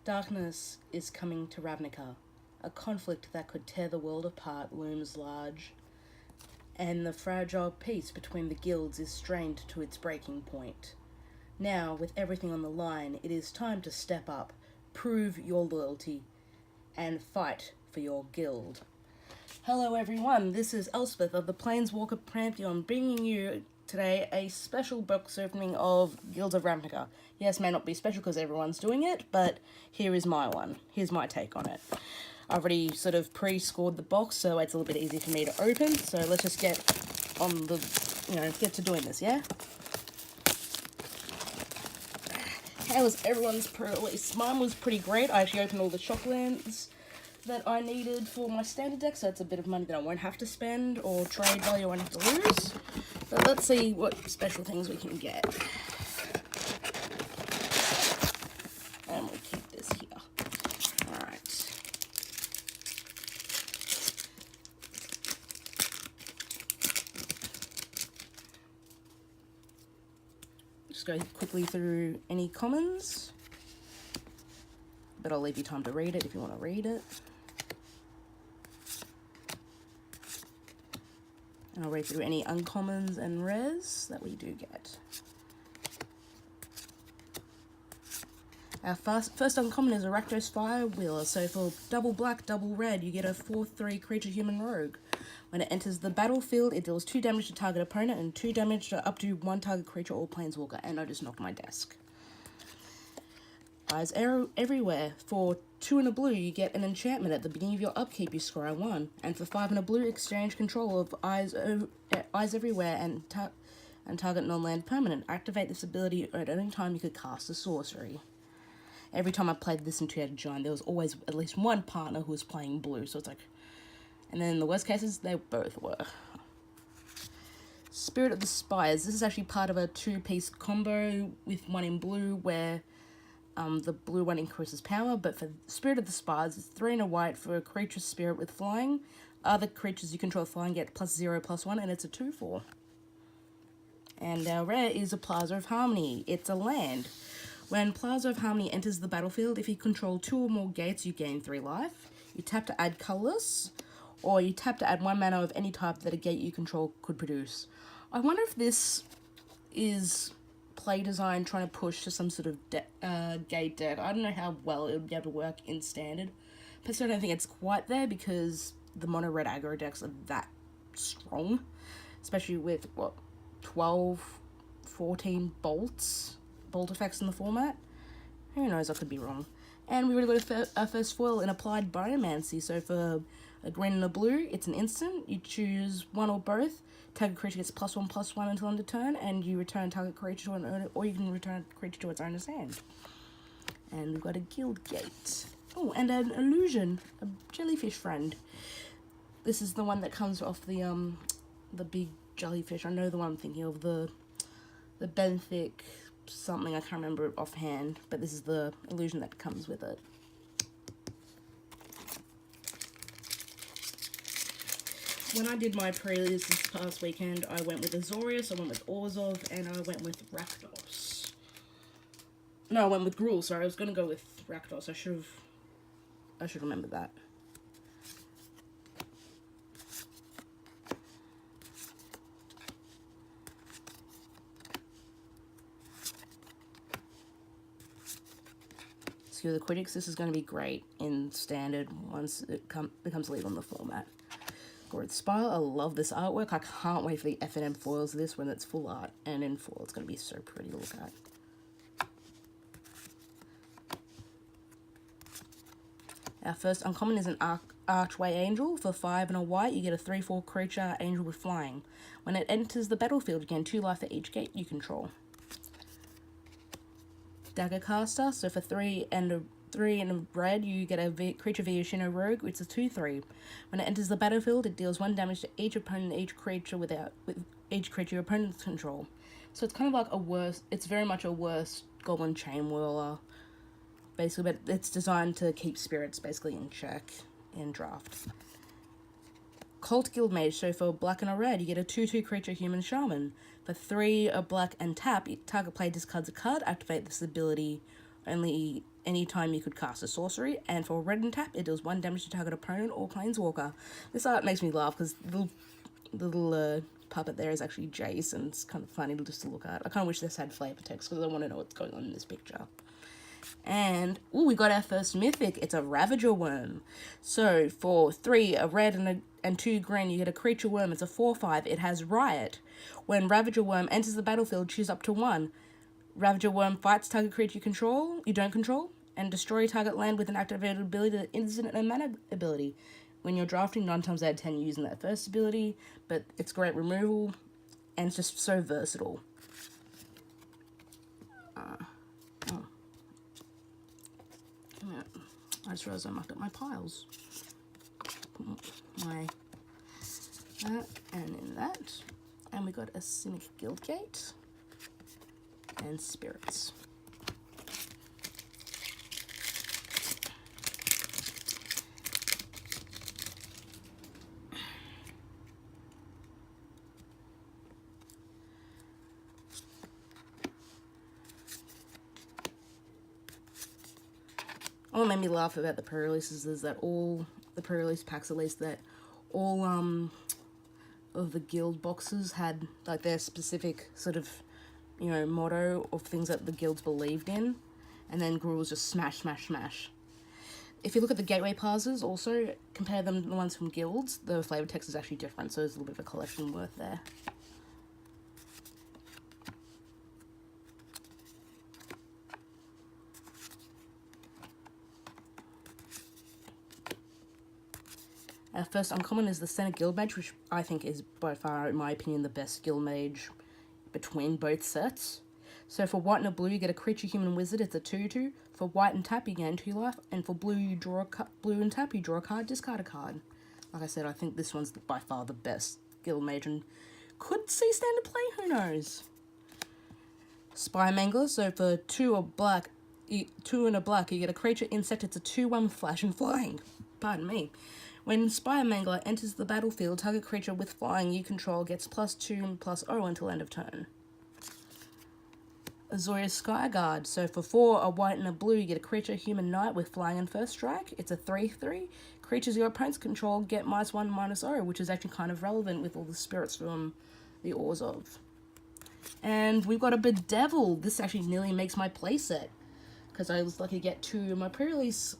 Darkness is coming to Ravnica. A conflict that could tear the world apart looms large, and the fragile peace between the guilds is strained to its breaking point. Now, with everything on the line, it is time to step up, prove your loyalty, and fight for your guild. Hello everyone, this is Elspeth of the Planeswalker Pantheon, bringing you today a special box opening of Guilds of Ravnica. Yes, may not be special because everyone's doing it, but here is my one. Here's my take on it. I've already sort of pre-scored the box, so it's a little bit easy for me to open. So let's just get on the, get to doing this, yeah? How was everyone's pre-release? Mine was pretty great. I actually opened all the Shocklands that I needed for my standard deck, so it's a bit of money that I won't have to spend, or trade value I won't have to lose. But let's see what special things we can get. And we'll keep this here. Alright. Just go quickly through any commons, but I'll leave you time to read it if you want to read it. And I'll read through any uncommons and rares that we do get. Our first uncommon is a Rakdos Firewheeler. So for double black, double red, you get a 4/3 creature human rogue. When it enters the battlefield, it deals 2 damage to target opponent and 2 damage to up to 1 target creature or planeswalker. And I just knocked my desk. Eyes everywhere. For 2 and a blue, you get an enchantment. At the beginning of your upkeep, you scry 1. And for 5 and a blue, exchange control of eyes everywhere and target non-land permanent. Activate this ability at any time you could cast a sorcery. Every time I played this in Two-Headed Giant, there was always at least one partner who was playing blue. So it's like, and then in the worst cases, they both were. Spirit of the Spires. This is actually part of a 2-piece combo with 1 in blue, where the blue one increases power, but for Spirit of the Spires, it's 3 and a white for a creature spirit with flying. Other creatures you control flying get +0/+1, and it's a 2/4. And our rare is a Plaza of Harmony. It's a land. When Plaza of Harmony enters the battlefield, if you control 2 or more gates, you gain 3 life. You tap to add colorless, or you tap to add 1 mana of any type that a gate you control could produce. I wonder if this is play design trying to push to some sort of gate deck. I don't know how well it would be able to work in standard. Personally, I don't think it's quite there because the mono red aggro decks are that strong, especially with 12, 14 bolt effects in the format. Who knows, I could be wrong. And we already got a first foil in Applied Biomancy. So for a green and a blue, it's an instant. You choose one or both. Target creature gets +1/+1 until end of turn, and you return target creature to an owner, or you can return creature to its owner's hand. And we've got a guild gate. Oh, and an illusion, a jellyfish friend. This is the one that comes off the big jellyfish. I know the one I'm thinking of, the benthic something, I can't remember it offhand, but this is the illusion that comes with it. When I did my pre-release this past weekend, I went with Azorius, I went with Orzhov, and I went with Rakdos. No, I went with Gruul, sorry, I was going to go with Rakdos. I should remember that. Skew the Critics, this is going to be great in standard once it becomes legal in the format. Growth Spire, I love this artwork. I can't wait for the F&M foils of this when it's full art, and in full it's going to be so pretty to look at. Our first uncommon is an Archway Angel. For 5 and a white, you get a 3/4 creature angel with flying. When it enters the battlefield, you gain 2 life for each gate you control. Dagger Caster, so for 3 and a red, you get a creature via Shino Rogue, which is a 2/3. When it enters the battlefield, it deals 1 damage to each opponent and each creature with each creature your opponents control. So it's kind of like it's very much a worse Goblin Chain Whirler, basically, but it's designed to keep spirits basically in check in draft. Cult Guildmage, so for black and a red, you get a 2/2 creature human shaman. For 3 a black and tap, target player discards a card, activate this ability only any time you could cast a sorcery, and for red and tap, it deals 1 damage to target opponent or planeswalker. This art makes me laugh because the little puppet there is actually Jace, and it's kind of funny just to look at. I kind of wish this had flavor text because I want to know what's going on in this picture. And, ooh, we got our first mythic. It's a Ravager Worm. So, for 3, a red and 2 green, you get a creature worm. It's a 4/5. It has Riot. When Ravager Worm enters the battlefield, choose up to 1. Ravager Worm fights target creature you don't control, and destroy target land with an activated ability that isn't a mana ability. When you're drafting, 9 times out of 10, you're using that first ability, but it's great removal, and it's just so versatile. I just realized I mucked up my piles. Put my that and in that. And we got a Simic Guildgate and Spirits. What made me laugh about the pre-releases is that all the pre-release packs, at least, that all of the guild boxes had like their specific sort of, you know, motto of things that the guilds believed in, and then Gruul was just smash, smash, smash. If you look at the gateway passes, also compare them to the ones from guilds, the flavor text is actually different, so there's a little bit of a collection worth there. Our first uncommon is the Senate Guild Mage, which I think is by far, in my opinion, the best guild mage between both sets. So for white and a blue, you get a creature human wizard. It's a 2/2. For white and tap, you gain 2 life, and for blue, you draw blue and tap, you draw a card, discard a card. Like I said, I think this one's by far the best guild mage, and could see standard play. Who knows? Spire Mangler. So for 2 and a black, you get a creature insect. It's a 2/1 with flash and flying. Pardon me. When Spire Mangler enters the battlefield, target creature with flying you control gets +2 and +0 until end of turn. Azorius Skyguard. So for 4, a white and a blue, you get a creature human knight with flying and first strike. It's a 3/3. Creatures your opponents control get -1/-0, which is actually kind of relevant with all the spirits from the Orzhov. And we've got a Bedevil. This actually nearly makes my playset, because I was lucky to get 2 in my pre-release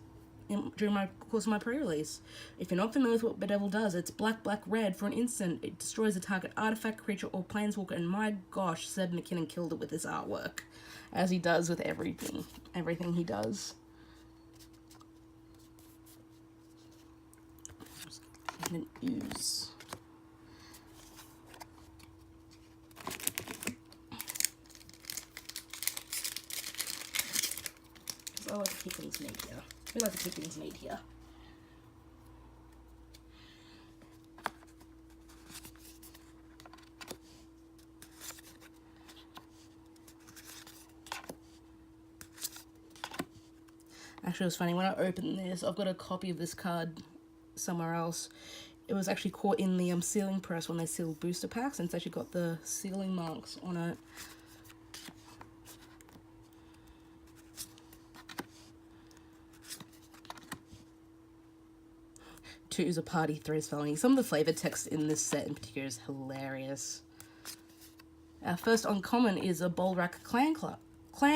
during my course of my pre-release. If you're not familiar with what Bedevil does, it's black, black, red. For an instant, it destroys a target artifact, creature, or planeswalker, and my gosh, Seb McKinnon killed it with this artwork, as he does with everything he does. Just an ooze. I like to keep things neat here. We like to keep things neat here. Actually, it was funny, when I opened this, I've got a copy of this card somewhere else. It was actually caught in the sealing press when they sealed booster packs, and it's actually got the sealing marks on it. Two is a party, 3 is felony. Some of the flavor text in this set in particular is hilarious. Our first uncommon is a Bolrak Clan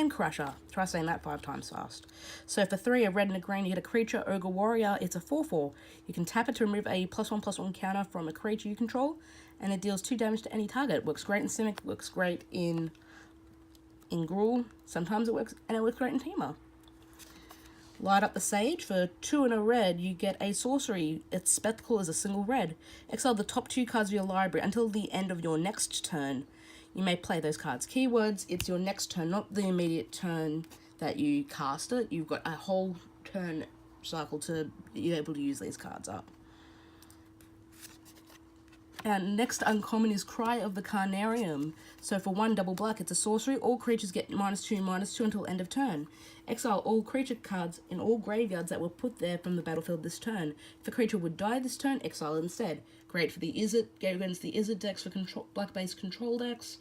Crusher. Try saying that 5 times fast. So for 3, a red and a green, you get a creature, Ogre Warrior. It's a 4/4. You can tap it to remove a +1/+1 counter from a creature you control, and it deals 2 damage to any target. Works great in Simic, works great in Gruul. Sometimes it works, and it works great in Temur. Light up the Sage. For 2 and a red, you get a sorcery. Its spectacle is a single red. Exile the top 2 cards of your library until the end of your next turn. You may play those cards. Keywords, it's your next turn, not the immediate turn that you cast it. You've got a whole turn cycle to be able to use these cards up. And next uncommon is Cry of the Carnarium. So for 1 double black, it's a sorcery. All creatures get -2/-2 until end of turn. Exile all creature cards in all graveyards that were put there from the battlefield this turn. If a creature would die this turn, exile instead. Great for the Izzet, go against the Izzet decks for black-based control decks.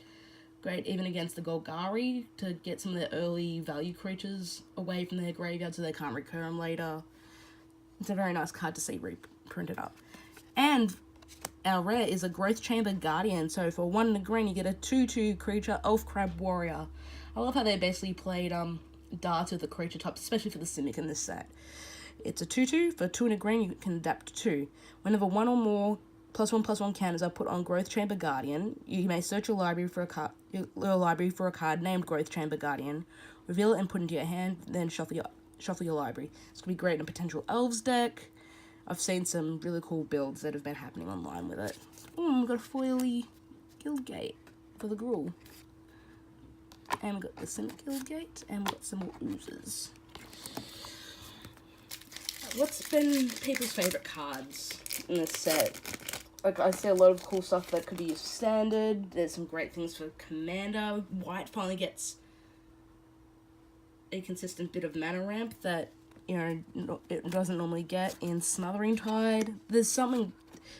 Great even against the Golgari to get some of their early value creatures away from their graveyard so they can't recur them later. It's a very nice card to see reprinted up. And our rare is a Growth Chamber Guardian. So for 1 and a green, you get a 2/2 creature, Elf Crab Warrior. I love how they basically played darts with the creature types, especially for the Simic in this set. It's a 2/2. For 2 and a green, you can adapt to 2. Whenever 1 or more +1/+1 counters are put on Growth Chamber Guardian, you may search your library for a card named Growth Chamber Guardian, reveal it and put it into your hand, then shuffle your library. It's gonna be great in a potential Elves deck. I've seen some really cool builds that have been happening online with it. We've got a foily Guildgate for the Gruul. And we've got the Simic Guildgate, and we've got some more oozes. What's been people's favourite cards in this set? Like, I see a lot of cool stuff that could be used standard. There's some great things for Commander. White finally gets a consistent bit of mana ramp that, you know, it doesn't normally get in Smothering Tide. There's something,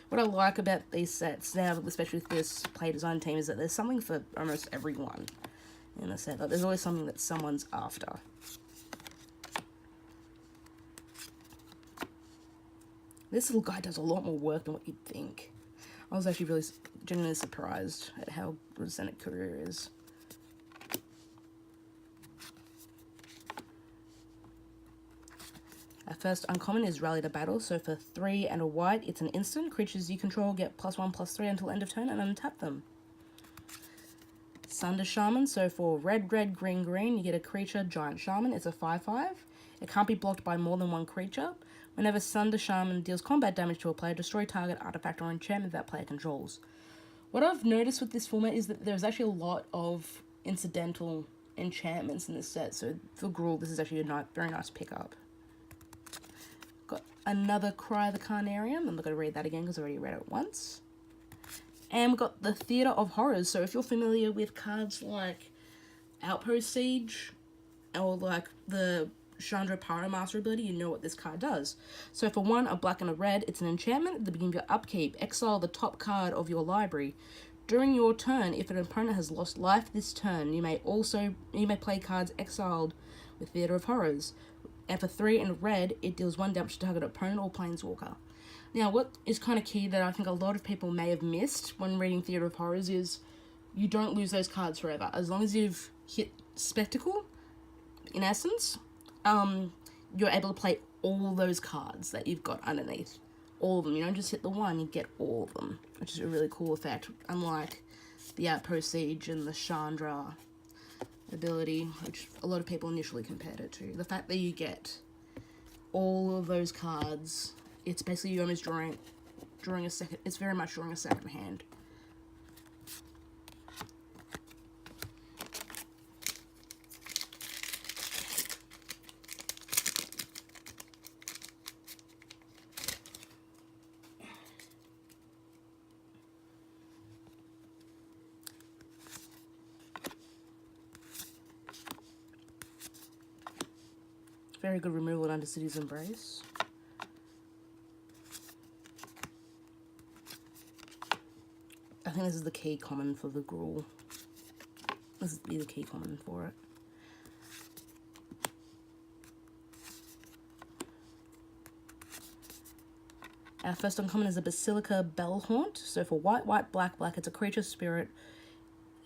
what I like about these sets now, especially with this play design team, is that there's something for almost everyone in the set. Like, there's always something that someone's after. This little guy does a lot more work than what you'd think. I was actually really genuinely surprised at how good Senate Courier is. Our first uncommon is Rally to Battle, so for 3 and a white, it's an instant. Creatures you control get +1/+3 until end of turn and untap them. Sunder Shaman, so for red, green, you get a creature, Giant Shaman. It's a 5/5. It can't be blocked by more than one creature. Whenever Sunder Shaman deals combat damage to a player, destroy target artifact or enchantment that player controls. What I've noticed with this format is that there's actually a lot of incidental enchantments in this set, so for Gruul, this is actually a very nice pickup. Got another Cry the Carnarium. I'm not going to read that again because I already read it once. And we've got the Theatre of Horrors. So if you're familiar with cards like Outpost Siege or like the Chandra Pyromaster ability, you know what this card does. So for 1, a black and a red, it's an enchantment. At the beginning of your upkeep, exile the top card of your library. During your turn, if an opponent has lost life this turn, you may play cards exiled with Theatre of Horrors. And for 3 and red, it deals 1 damage to target opponent or planeswalker. Now, what is kind of key that I think a lot of people may have missed when reading Theatre of Horrors is you don't lose those cards forever. As long as you've hit Spectacle, in essence, you're able to play all those cards that you've got underneath. All of them. You don't just hit the one, you get all of them, which is a really cool effect, unlike the Outpost Siege and the Chandra ability, which a lot of people initially compared it to. The fact that you get all of those cards, it's basically you almost drawing a second, it's very much drawing a second hand. Very good removal at Undercity's Embrace. I think this is the key common for the Gruul. This would be the key common for it. Our first uncommon is a Basilica Bellhaunt. So for white, black, it's a creature spirit.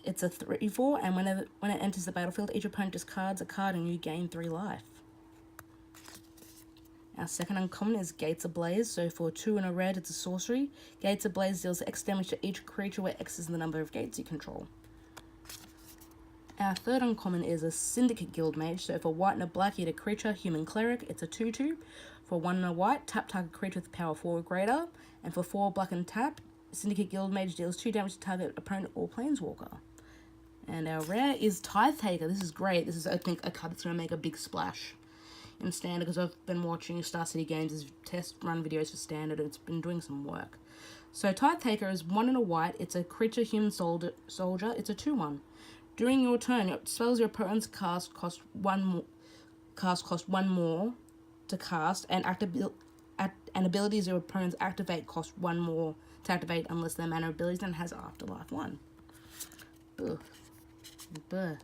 It's a 3/4, and when it enters the battlefield, each opponent discards a card and you gain 3 life. Our second uncommon is Gates Ablaze, so for 2 and a red, it's a sorcery. Gates Ablaze deals X damage to each creature where X is the number of gates you control. Our third uncommon is a Syndicate Guildmage, so for white and a black, you get a creature, Human Cleric, it's a 2/2. For 1 and a white, tap target creature with power 4 or greater, and for 4 black and tap, Syndicate Guildmage deals 2 damage to target opponent or planeswalker. And our rare is Tithe Taker. This is great. This is, I think, a card that's going to make a big splash in Standard, because I've been watching Star City Games' test run videos for Standard, and it's been doing some work. So Tithe Taker is 1 and a white. It's a creature, Human Soldier. It's a 2/1. During your turn, your spells your opponent's cast cost one more to cast, and abilities your opponents activate cost 1 more to activate unless their mana abilities and has Afterlife 1. Ugh. Buh.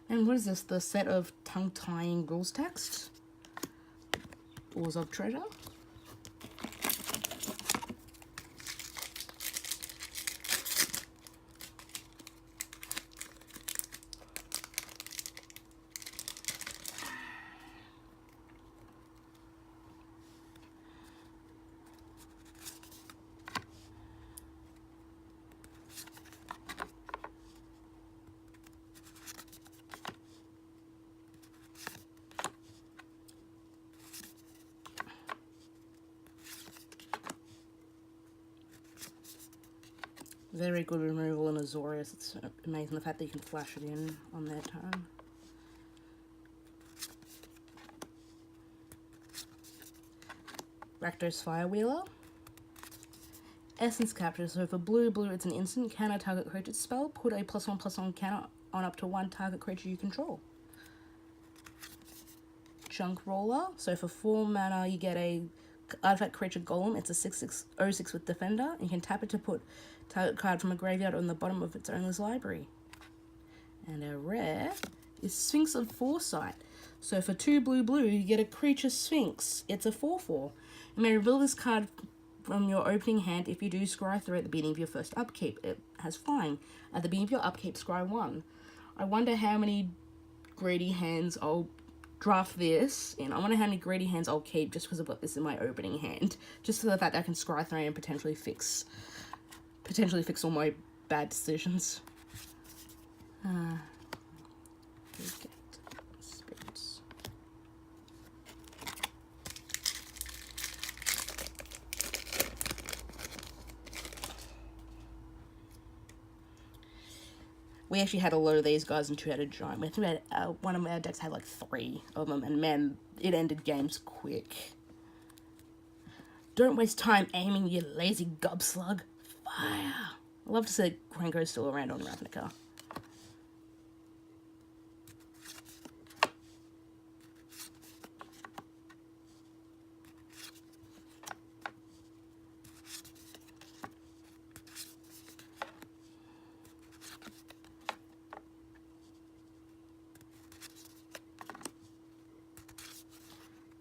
And what is this? The set of tongue-tying rules text? Orzhov treasure? Very good removal in Azorius. It's amazing the fact that you can flash it in on their turn. Rakdos Firewheeler. Essence Capture. So for blue, it's an instant. Counter target creature spell. Put a +1/+1 counter on up to 1 target creature you control. Chunk Roller. So for 4 mana, you get a artifact creature golem. It's a 6/6/06 with Defender. You can tap it to put target card from a graveyard on the bottom of its owner's library. And our rare is Sphinx of Foresight. So for 2 blue, you get a creature Sphinx. It's a 4/4. You may reveal this card from your opening hand. If you do, scry 3 at the beginning of your first upkeep. It has flying. At the beginning of your upkeep, scry 1. I wonder how many greedy hands I'll draft this in. I wonder how many greedy hands I'll keep just because I've got this in my opening hand. Just for the fact that I can scry 3 and potentially fix all my bad decisions. Spirits. We actually had a lot of these guys in two-headed giant. I think we had, one of our decks had like 3 of them, and man, it ended games quick. Don't waste time aiming, you lazy gobslug. Fire. I love to see Grango's still around on Ravnica.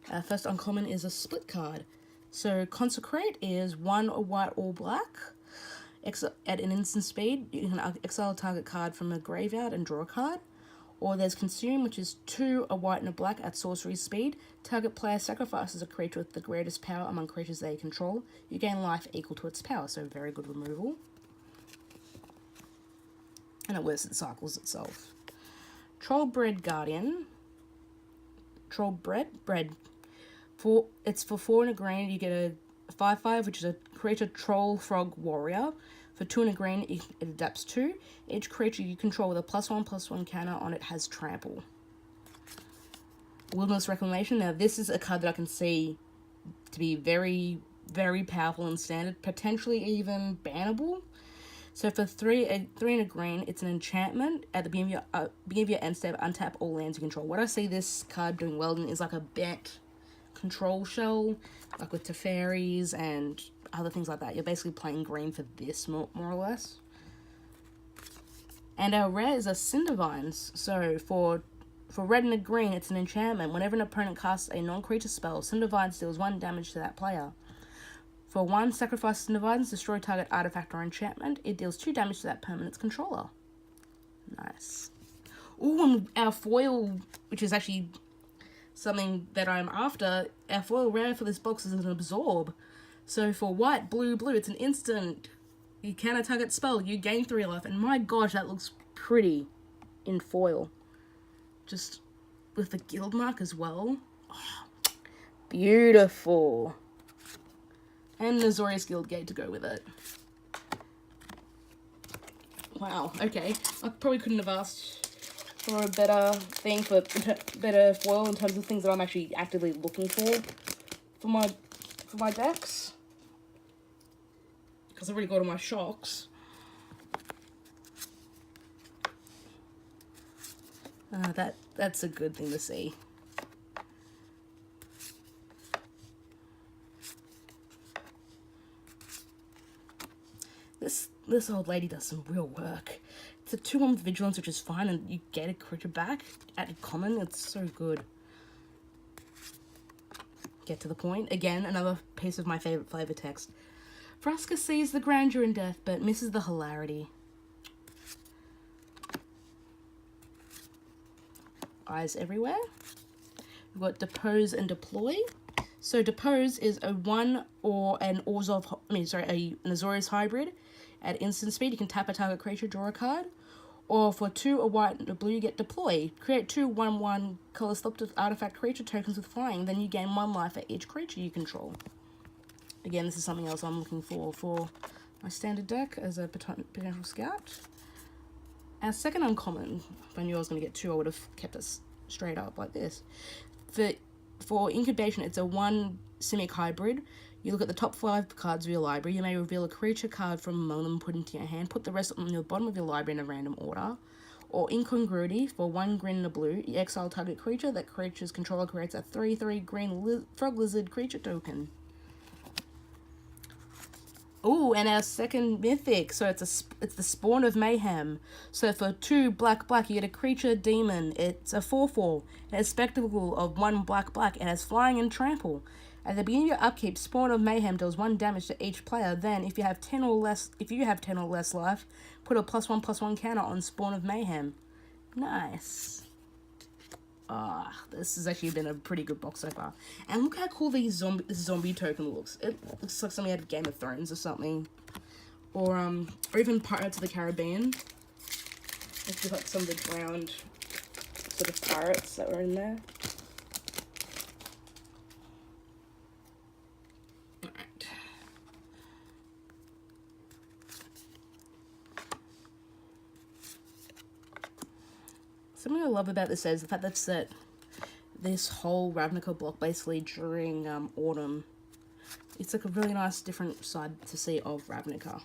Our first uncommon is a split card. So Consecrate is 1 white or black. At an instant speed, you can exile a target card from a graveyard and draw a card. Or there's Consume, which is 2 a white and a black at sorcery speed. Target player sacrifices a creature with the greatest power among creatures they control. You gain life equal to its power, so very good removal. And it works, it cycles itself. Trollbred Guardian. Trollbred? It's for 4 and a green, you get a 5/5, which is a creature troll frog warrior. For 2 and a green, it adapts 2. Each creature you control with a +1/+1 counter on it has trample. Wilderness Reclamation. Now this is a card that I can see to be very, very powerful in standard, potentially even bannable. So for 3 and a green, it's an enchantment. At the beginning of your end step, untap all lands you control. What I see this card doing well in is like a bet control shell, like with Teferis and other things like that. You're basically playing green for this, more or less. And our rare is a Cindervines. So for red and a green, it's an enchantment. Whenever an opponent casts a non-creature spell, Cindervines deals 1 damage to that player. For 1, sacrifice Cindervines, destroy target artifact or enchantment. It deals 2 damage to that permanent's controller. Nice. Ooh, and our foil, which is actually something that I'm after, our foil rare for this box is an Absorb. So for white, blue, it's an instant. You counter target spell, you gain 3 life, and my gosh, that looks pretty in foil. Just with the guild mark as well. Oh, beautiful. And the Azorius Guild Gate to go with it. Wow, okay. I probably couldn't have asked for a better thing, for better foil in terms of things that I'm actually actively looking for my decks. Because I've already got all my shocks. That's a good thing to see. This old lady does some real work. It's a 2/1 with vigilance, which is fine, and you get a creature back at common. It's so good. Get to the point. Again, another piece of my favorite flavor text. Vraska sees the grandeur in death, but misses the hilarity. Eyes everywhere. We've got Depose and Deploy. So Depose is a 1 or an Orzhov, an Azorius hybrid. At instant speed, you can tap a target creature, draw a card. Or for 2, a white and a blue, you get Deploy. Create 2 1/1 color swapped artifact creature tokens with flying. Then you gain 1 life for each creature you control. Again, this is something else I'm looking for my standard deck as a potential scout. Our second uncommon, if I knew I was going to get 2, I would have kept us straight up like this. For incubation, it's a 1 Simic hybrid. You look at the top 5 cards of your library. You may reveal a creature card from among them, put into your hand. Put the rest on the bottom of your library in a random order. Or Incongruity, for 1 green and a blue, you exile target creature. That creature's controller creates a 3/3 green frog lizard creature token. Ooh, and our second mythic, so it's the Spawn of Mayhem. So for 2 black, you get a creature demon. It's a 4/4. It has spectacle of 1 black. It has flying and trample. At the beginning of your upkeep, Spawn of Mayhem deals 1 damage to each player. Then, if you have 10 or less life, put a +1/+1 counter on Spawn of Mayhem. Nice. This has actually been a pretty good box so far. And look how cool this zombie token looks. It looks like something out of Game of Thrones or something. Or even Pirates of the Caribbean. Let's look at some of the drowned sort of pirates that were in there. Alright. Something I love about this is the fact that set this whole Ravnica block basically during autumn. It's like a really nice different side to see of Ravnica.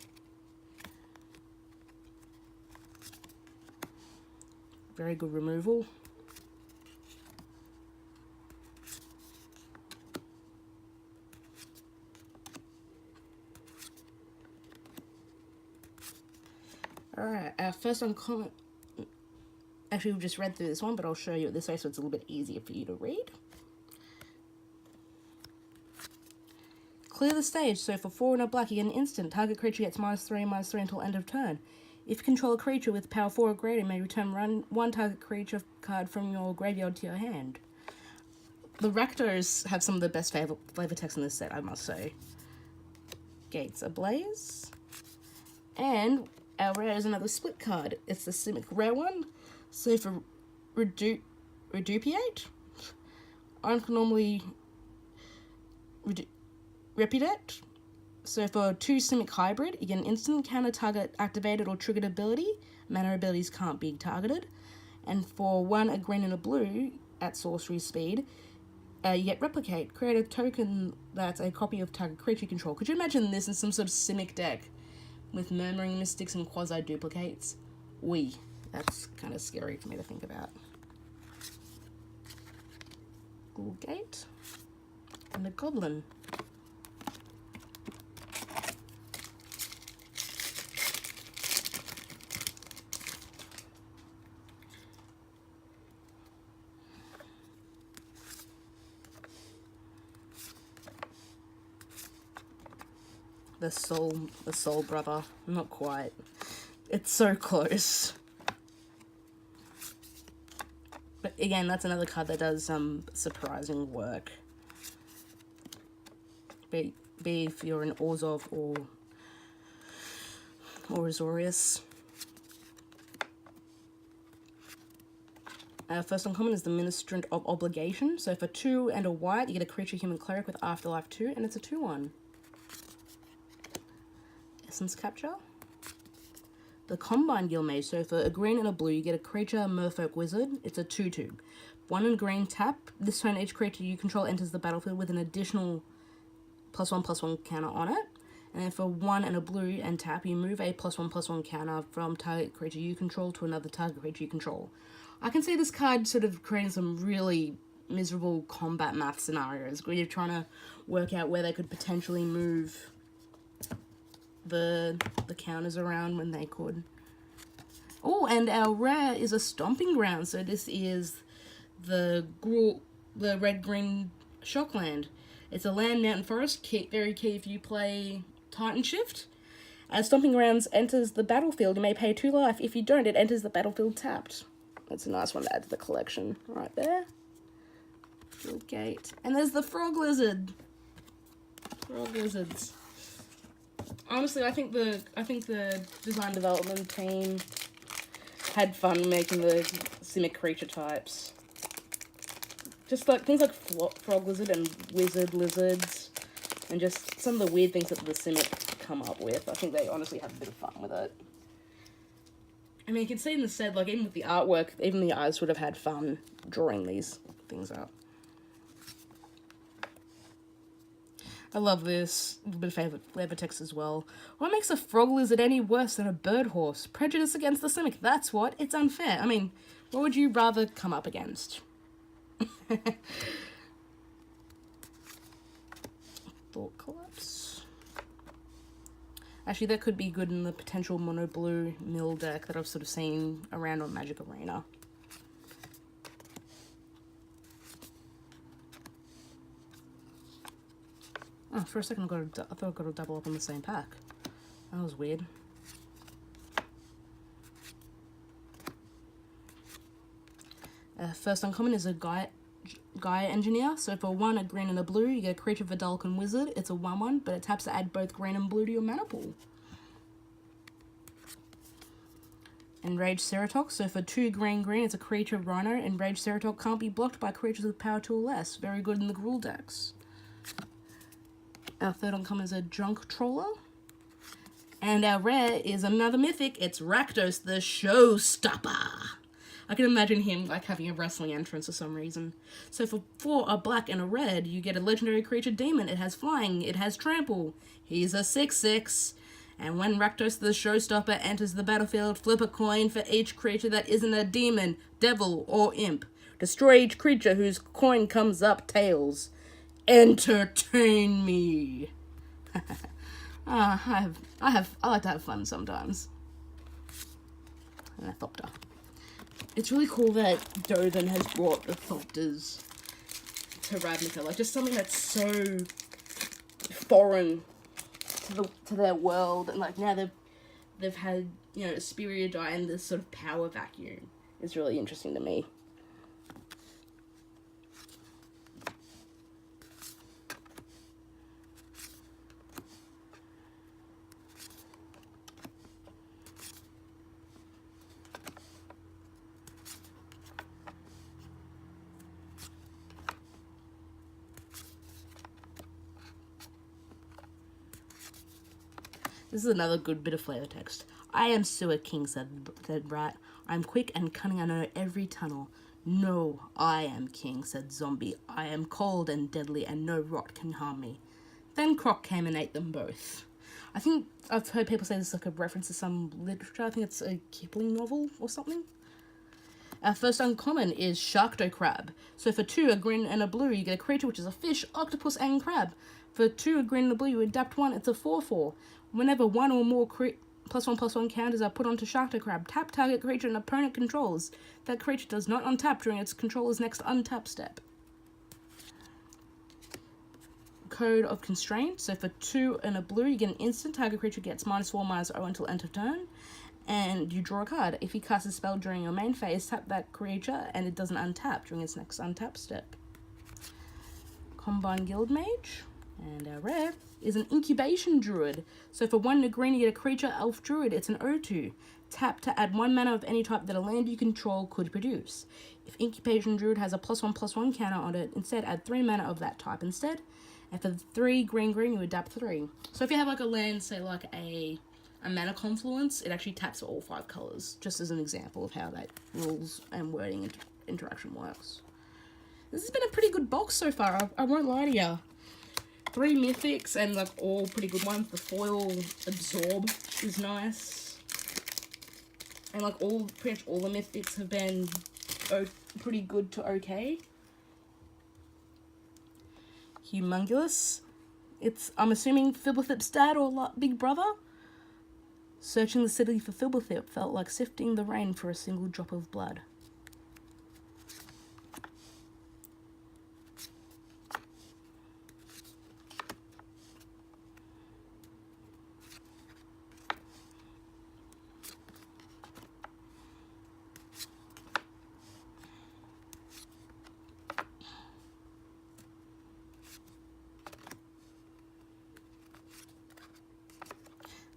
Very good removal. Alright, our first uncommon. Actually, we've just read through this one, but I'll show you it this way so it's a little bit easier for you to read. Clear the stage. So for 4 and a black, you get an instant. Target creature gets -3/-3 until end of turn. If you control a creature with power 4 or greater, you may return 1 target creature card from your graveyard to your hand. The Rakdos have some of the best flavor text in this set, I must say. Gates Ablaze. And our rare is another split card. It's the Simic rare one. So for Redupiate, Uncommon Repudiate. So for 2 Simic hybrid, you get an instant counter target activated or triggered ability. Mana abilities can't be targeted. And for 1 a green and a blue at sorcery speed, you get Replicate. Create a token that's a copy of target creature control. Could you imagine this in some sort of Simic deck with Murmuring Mystics and quasi-duplicates? That's kind of scary for me to think about. Gruul Gate and a Goblin. The soul brother. Not quite. It's so close. But again, that's another card that does some surprising work. Be if you're an Orzhov or Azorius. First uncommon is the Ministrant of Obligation. So for 2 and a white, you get a creature human cleric with Afterlife 2, and it's a 2/1. Essence Capture. The Combine Guildmage. So for a green and a blue, you get a creature Merfolk Wizard. It's a 2/2. 1 and green tap. This turn, each creature you control enters the battlefield with an additional +1/+1 counter on it. And then for 1 and a blue and tap, you move a +1/+1 counter from target creature you control to another target creature you control. I can see this card sort of creating some really miserable combat math scenarios where you're trying to work out where they could potentially move the counters around when they could. Oh, and our rare is a Stomping Ground. So this is the the red-green Shockland. It's a land, mountain, forest. Very key if you play Titan Shift. As Stomping Grounds enters the battlefield, you may pay 2 life. If you don't, it enters the battlefield tapped. That's a nice one to add to the collection. Right there. Little gate. And there's the Frog Lizard. Frog Lizards. Honestly, I think the design development team had fun making the Simic creature types. Just like things like Frog Lizard and Wizard Lizards, and just some of the weird things that the Simic come up with. I think they honestly have a bit of fun with it. I mean, you can see in the set, like, even with the artwork, even the artists would have had fun drawing these things up. I love this. A bit of flavor text as well. What makes a frog lizard any worse than a bird horse? Prejudice against the Simic. That's what. It's unfair. I mean, what would you rather come up against? Thought Collapse. Actually, that could be good in the potential mono blue mill deck that I've sort of seen around on Magic Arena. Oh, for a second I thought I got to double up on the same pack. That was weird. First uncommon is a Gaia Engineer. So for 1, a green and a blue, you get a creature of a Vulcan Wizard. It's a 1/1, but it taps to add both green and blue to your mana pool. Enraged Ceratox. So for 2 green, it's a creature of Rhino. Enraged Ceratox can't be blocked by creatures with power 2 or less. Very good in the Gruul decks. Our third uncommon is a Drunk Trawler. And our rare is another mythic. It's Rakdos, the Showstopper. I can imagine him like having a wrestling entrance for some reason. So for 4, a black and a red, you get a legendary creature demon. It has flying, it has trample. He's a 6/6. And when Rakdos the Showstopper enters the battlefield, flip a coin for each creature that isn't a demon, devil, or imp. Destroy each creature whose coin comes up tails. Entertain me. I like to have fun sometimes. And a Thopter. It's really cool that Dothan has brought the Thopters to Ravnica. Like, just something that's so foreign to their world, and like now they've had, you know, Asperia die in this sort of power vacuum. It's really interesting to me. This is another good bit of flavor text. I am Sewer King, said Rat. I'm quick and cunning, I know every tunnel. No, I am king, said Zombie. I am cold and deadly, and no rot can harm me. Then Croc came and ate them both. I think I've heard people say this is like a reference to some literature. I think it's a Kipling novel or something. Our first uncommon is Sharkdo Crab. So for 2, a green and a blue, you get a creature which is a fish, octopus, and crab. For 2, a green and a blue, you adapt 1, it's a 4/4. Whenever 1 or more +1/+1 counters are put onto Sharkdo Crab, tap target creature an opponent controls. That creature does not untap during its controller's next untap step. Code of Constraint. So for 2 and a blue, you get an instant. Target creature gets -4/-0 until end of turn. And you draw a card. If you cast a spell during your main phase, tap that creature and it doesn't untap during its next untap step. Combine Guild Mage. And our rare is an Incubation Druid. So for 1 green, you get a creature elf druid. It's an 0/2. Tap to add 1 mana of any type that a land you control could produce. If Incubation Druid has a +1/+1 counter on it, instead add 3 mana of that type instead. And for 3 green, you adapt 3. So if you have like a land, say like a mana confluence, it actually taps for all 5 colors, just as an example of how that rules and wording interaction works. This has been a pretty good box so far, I won't lie to you. 3 mythics and like all pretty good ones. The foil Absorb is nice. And like pretty much all the mythics have been pretty good to okay. Humongous. I'm assuming Fibblethip's dad or Big Brother. Searching the city for Filberthip felt like sifting the rain for a single drop of blood.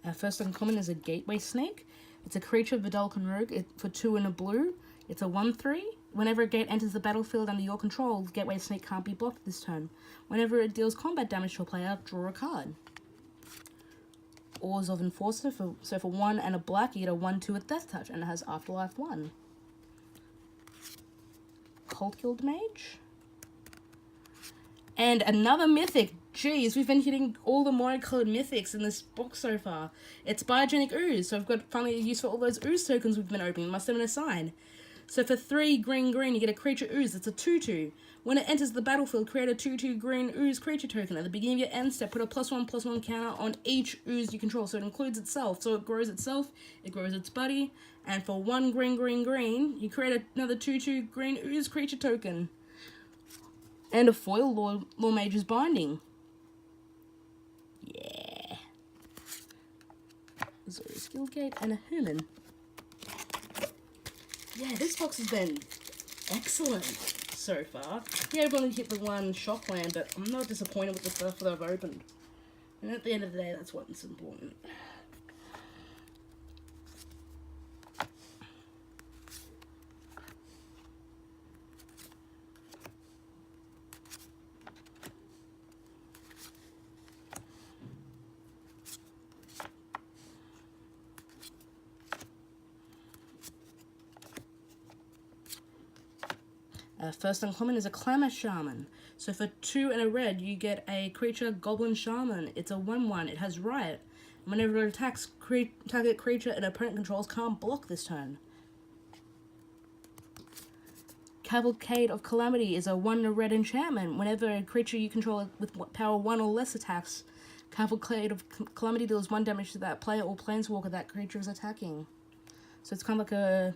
Our first uncommon is a Gateway Snake. It's a creature of Vidalcan Rogue for 2 and a blue. It's a 1/3. Whenever a gate enters the battlefield under your control, the Gateway Snake can't be blocked this turn. Whenever it deals combat damage to a player, draw a card. Orzhov Enforcer, for 1 and a black, you get a 1/2 with Death Touch, and it has Afterlife 1. Cold Guild Mage. And another mythic. Jeez, we've been hitting all the mono-colored mythics in this box so far. It's Biogenic Ooze, so I've got finally a use for all those ooze tokens we've been opening. Must have been a sign. So for 3 green, you get a creature ooze. It's a 2/2. When it enters the battlefield, create a 2/2 green ooze creature token. At the beginning of your end step, put a +1/+1 counter on each ooze you control. So it includes itself. So it grows itself, it grows its buddy. And for 1 green, you create another 2/2 green ooze creature token. And a foil Law Mage's Binding. Yeah. Azorius Guildgate and a Human. Yeah, this box has been excellent so far. Yeah, I've only hit the 1 shock land, but I'm not disappointed with the stuff that I've opened. And at the end of the day, that's what's important. First uncommon is a Clamor Shaman. So for 2 and a red, you get a creature Goblin Shaman. It's a 1/1. It has Riot. Whenever it attacks, target creature an opponent controls can't block this turn. Cavalcade of Calamity is a 1 red enchantment. Whenever a creature you control with power 1 or less attacks, Cavalcade of Calamity deals 1 damage to that player or planeswalker that creature is attacking. So it's kind of like a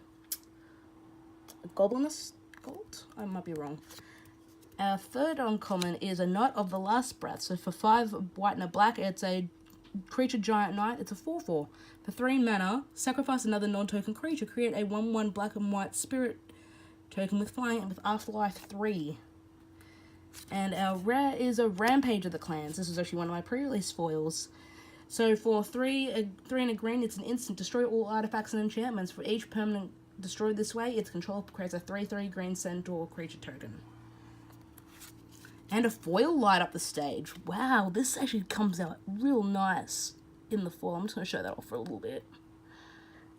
Goblinist Gold? I might be wrong. Our third uncommon is a Knight of the Last Breath. So for 5 white and a black, it's a creature giant knight. It's a 4/4. For 3 mana, sacrifice another non-token creature. Create a 1/1 black and white spirit token with flying and with Afterlife 3. And our rare is a Rampage of the Clans. This was actually one of my pre-release foils. So for 3 and a green, it's an instant. Destroy all artifacts and enchantments. For each permanent destroyed this way, its control creates a 3/3 green centaur creature token. And a foil light up the stage. Wow, this actually comes out real nice in the foil. I'm just going to show that off for a little bit.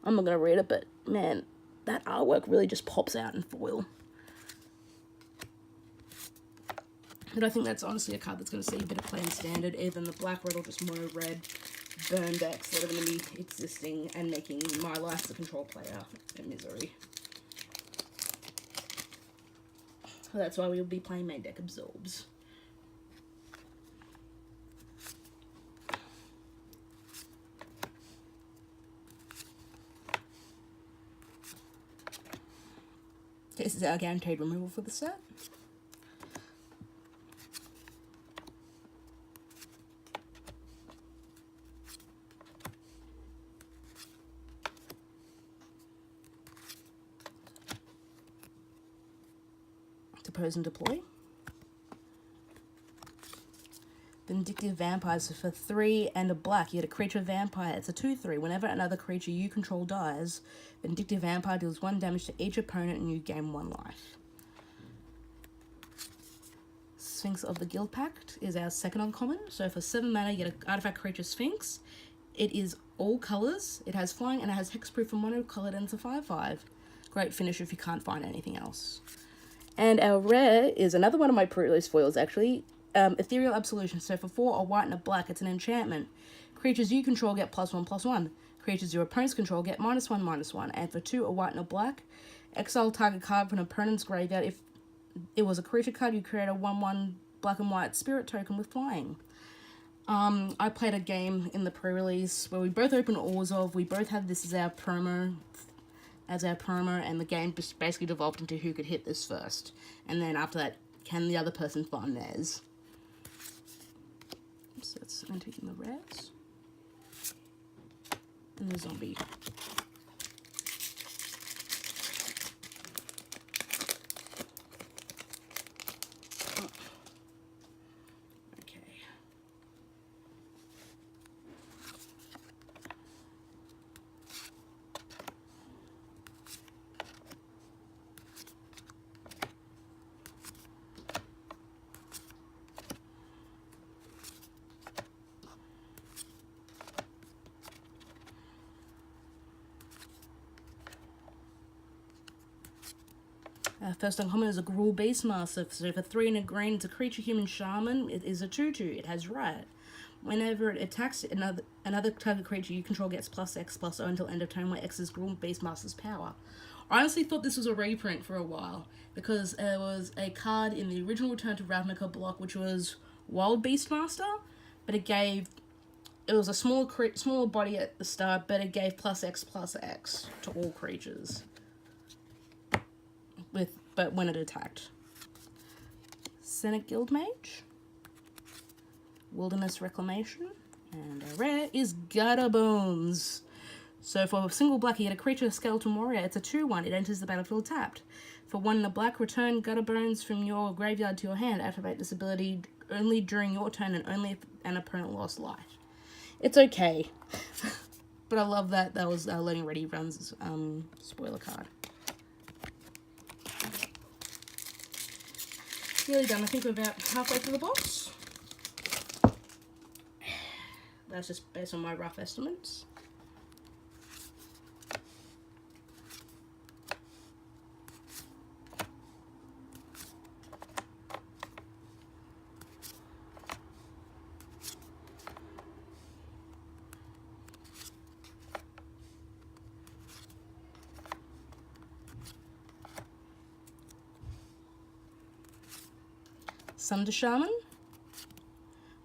I'm not going to read it, but man, that artwork really just pops out in foil. And I think that's honestly a card that's going to see a bit of play in standard, either in the black, red, or just mono red burn decks that are going to be existing and making my life the control player a misery. So that's why we'll be playing main deck Absorbs. This is our guaranteed removal for the set. Depose and deploy. Vindictive Vampires. So for 3 and a black, you get a creature vampire. It's a 2/3. Whenever another creature you control dies, Vindictive Vampire deals 1 damage to each opponent and you gain 1 life. Sphinx of the Guild Pact is our second uncommon. So for 7 mana, you get an artifact creature Sphinx. It is all colours. It has flying and it has hexproof for monocolored and it's a 5/5. Great finish if you can't find anything else. And our rare is another one of my pre-release foils, actually. Ethereal Absolution. So for 4, a white and a black, it's an enchantment. Creatures you control get +1/+1. Creatures your opponents control get -1/-1. And for 2, a white and a black, exile target card from an opponent's graveyard. If it was a creature card, you create a 1/1 black and white spirit token with flying. I played a game in the pre-release where we both opened Orzhov. We both had this as our promo, and the game just basically devolved into who could hit this first. And then after that, can the other person find theirs? So that's taking the reds. And the zombie. First uncommon is a Gruul Beastmaster. So for 3 and a green, it's a creature human shaman. It is a 2/2. It has riot. Whenever it attacks another target creature you control gets +X/+O until end of turn, where X is Gruul Beastmaster's power. I honestly thought this was a reprint for a while, because there was a card in the original Return to Ravnica block which was Wild Beastmaster, but it was a smaller body at the start, but it gave +X/+X to all creatures. But when it attacked. Senate Guildmage, Wilderness Reclamation, and a rare is Gutter Bones. So for a single black, you get a creature Skeleton Warrior. It's a 2/1. It enters the battlefield tapped. For 1 and a black, return Gutter Bones from your graveyard to your hand. Activate this ability only during your turn and only if an opponent lost life. It's okay. But I love that was Learning Ready Run's spoiler card. Nearly done. I think we're about halfway through the box. That's just based on my rough estimates. Sunder Shaman,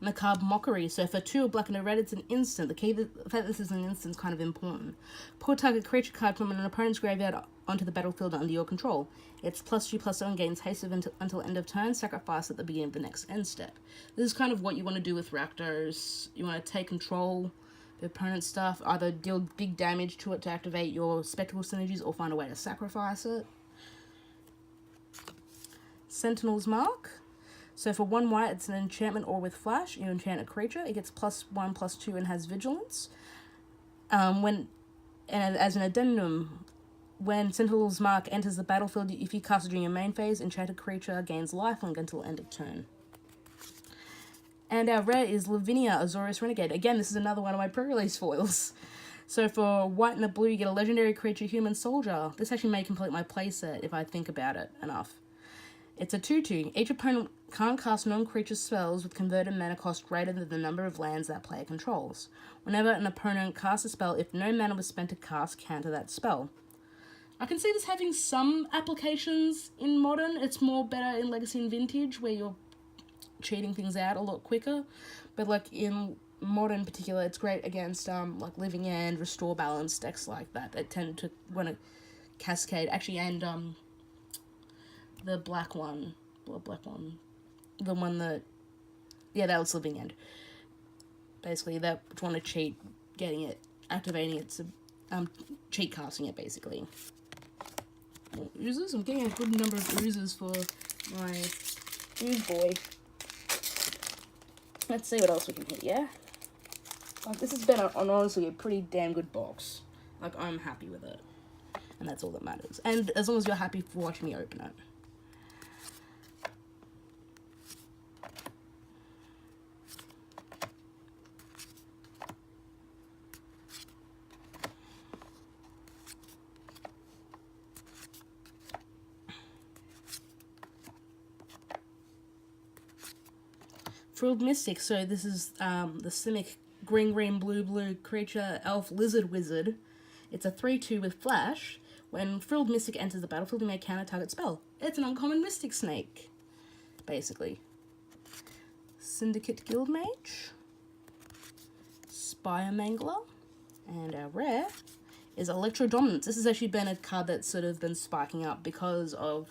Macabre Mockery. So for 2 black and a red, it's an instant. The fact this is an instant is kind of important. Put target creature card from an opponent's graveyard onto the battlefield under your control. It's +2/+0 and gains haste until end of turn. Sacrifice at the beginning of the next end step. This is kind of what you want to do with Rakdos. You want to take control of the opponent's stuff, either deal big damage to it to activate your spectacle synergies or find a way to sacrifice it. Sentinel's Mark. So for 1 white, it's an enchantment or with flash. You enchant a creature. It gets +1/+2 and has vigilance. And as an addendum, when Sentinel's Mark enters the battlefield, if you cast it during your main phase, enchanted creature gains lifelink until end of turn. And our rare is Ravnica, Azorius Renegade. Again, this is another one of my pre-release foils. So for white and a blue, you get a legendary creature, human soldier. This actually may complete my playset if I think about it enough. It's a 2/2. Each opponent can't cast non-creature spells with converted mana cost greater than the number of lands that player controls. Whenever an opponent casts a spell, if no mana was spent to cast, counter that spell. I can see this having some applications in Modern. It's more better in Legacy and Vintage, where you're cheating things out a lot quicker. But like in Modern in particular, it's great against like Living End, Restore Balance, decks like that that tend to want to cascade. Actually, and the black one, the one that, yeah, that was Living End. Basically, that want to cheat getting it, activating it, cheat casting it, basically. More oozes. I'm getting a good number of oozes for my ooze boy. Let's see what else we can hit, yeah? Like, this has been, honestly, a pretty damn good box. Like, I'm happy with it. And that's all that matters. And as long as you're happy for watching me open it. Frilled Mystic, so this is the Simic green blue creature elf lizard wizard. It's a 3/2 with flash. When Frilled Mystic enters the battlefield, you may counter target spell. It's an uncommon Mystic Snake, basically. Syndicate Guildmage, Biomangler. And our rare is Electro Dominance. This has actually been a card that's sort of been spiking up because of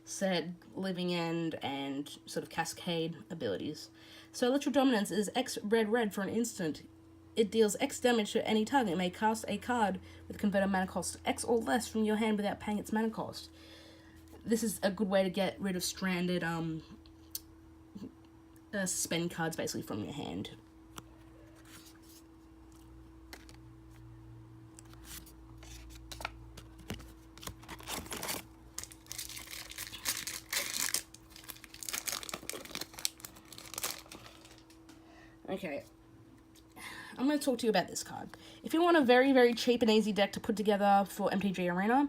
said Living End and sort of Cascade abilities. So Electro Dominance is X red for an instant. It deals X damage to any target. It may cast a card with converted mana cost X or less from your hand without paying its mana cost. This is a good way to get rid of stranded suspend cards basically from your hand. Okay, I'm going to talk to you about this card. If you want a very, very cheap and easy deck to put together for MTG Arena,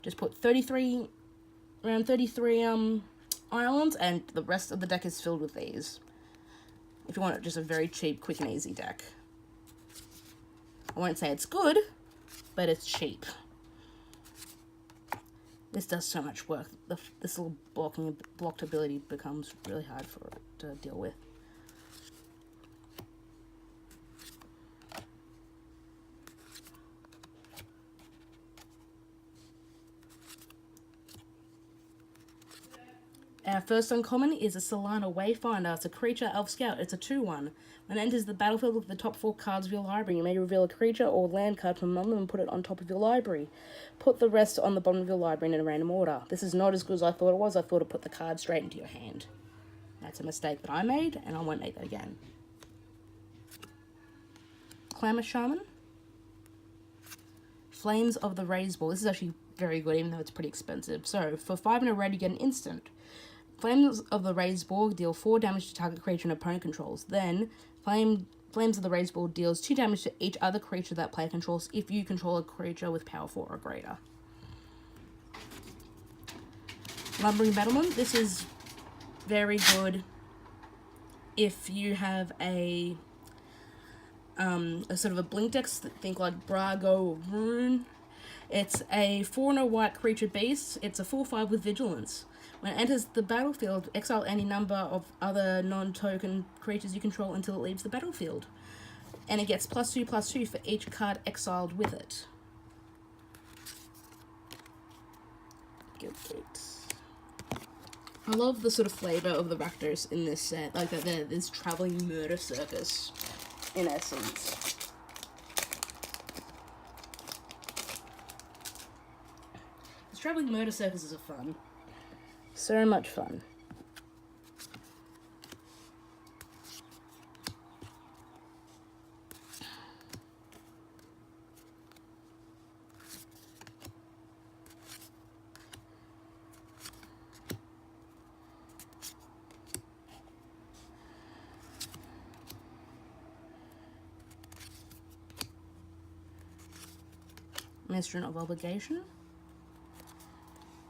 just put around 33 islands, and the rest of the deck is filled with these. If you want just a very cheap, quick and easy deck. I won't say it's good, but it's cheap. This does so much work. This little blocked ability becomes really hard for it to deal with. Our first uncommon is a Solana Wayfinder. It's a creature, Elf Scout. It's a 2/1. When it enters the battlefield with the top 4 cards of your library, you may reveal a creature or land card from among them and put it on top of your library. Put the rest on the bottom of your library in a random order. This is not as good as I thought it was. I thought it put the card straight into your hand. That's a mistake that I made, and I won't make that again. Clamor Shaman. Flames of the Raised Ball. This is actually very good, even though it's pretty expensive. So, for 5 and a red, you get an instant. Flames of the Raised Ball deal 4 damage to target creature an opponent controls. Then, Flames of the Raised Ball deals 2 damage to each other creature that player controls if you control a creature with power 4 or greater. Lumbering Battlement. This is very good if you have a sort of a blink deck, think like Brago or Rune. It's a 4 and a white creature beast. It's a 4/5 with vigilance. When it enters the battlefield, exile any number of other non-token creatures you control until it leaves the battlefield. And it gets +2/+2 for each card exiled with it. I love the sort of flavour of the Rakdos in this set. Like that they're this travelling murder circus, in essence. This travelling murder circuses are fun. So much fun. Ministrant of Obligation.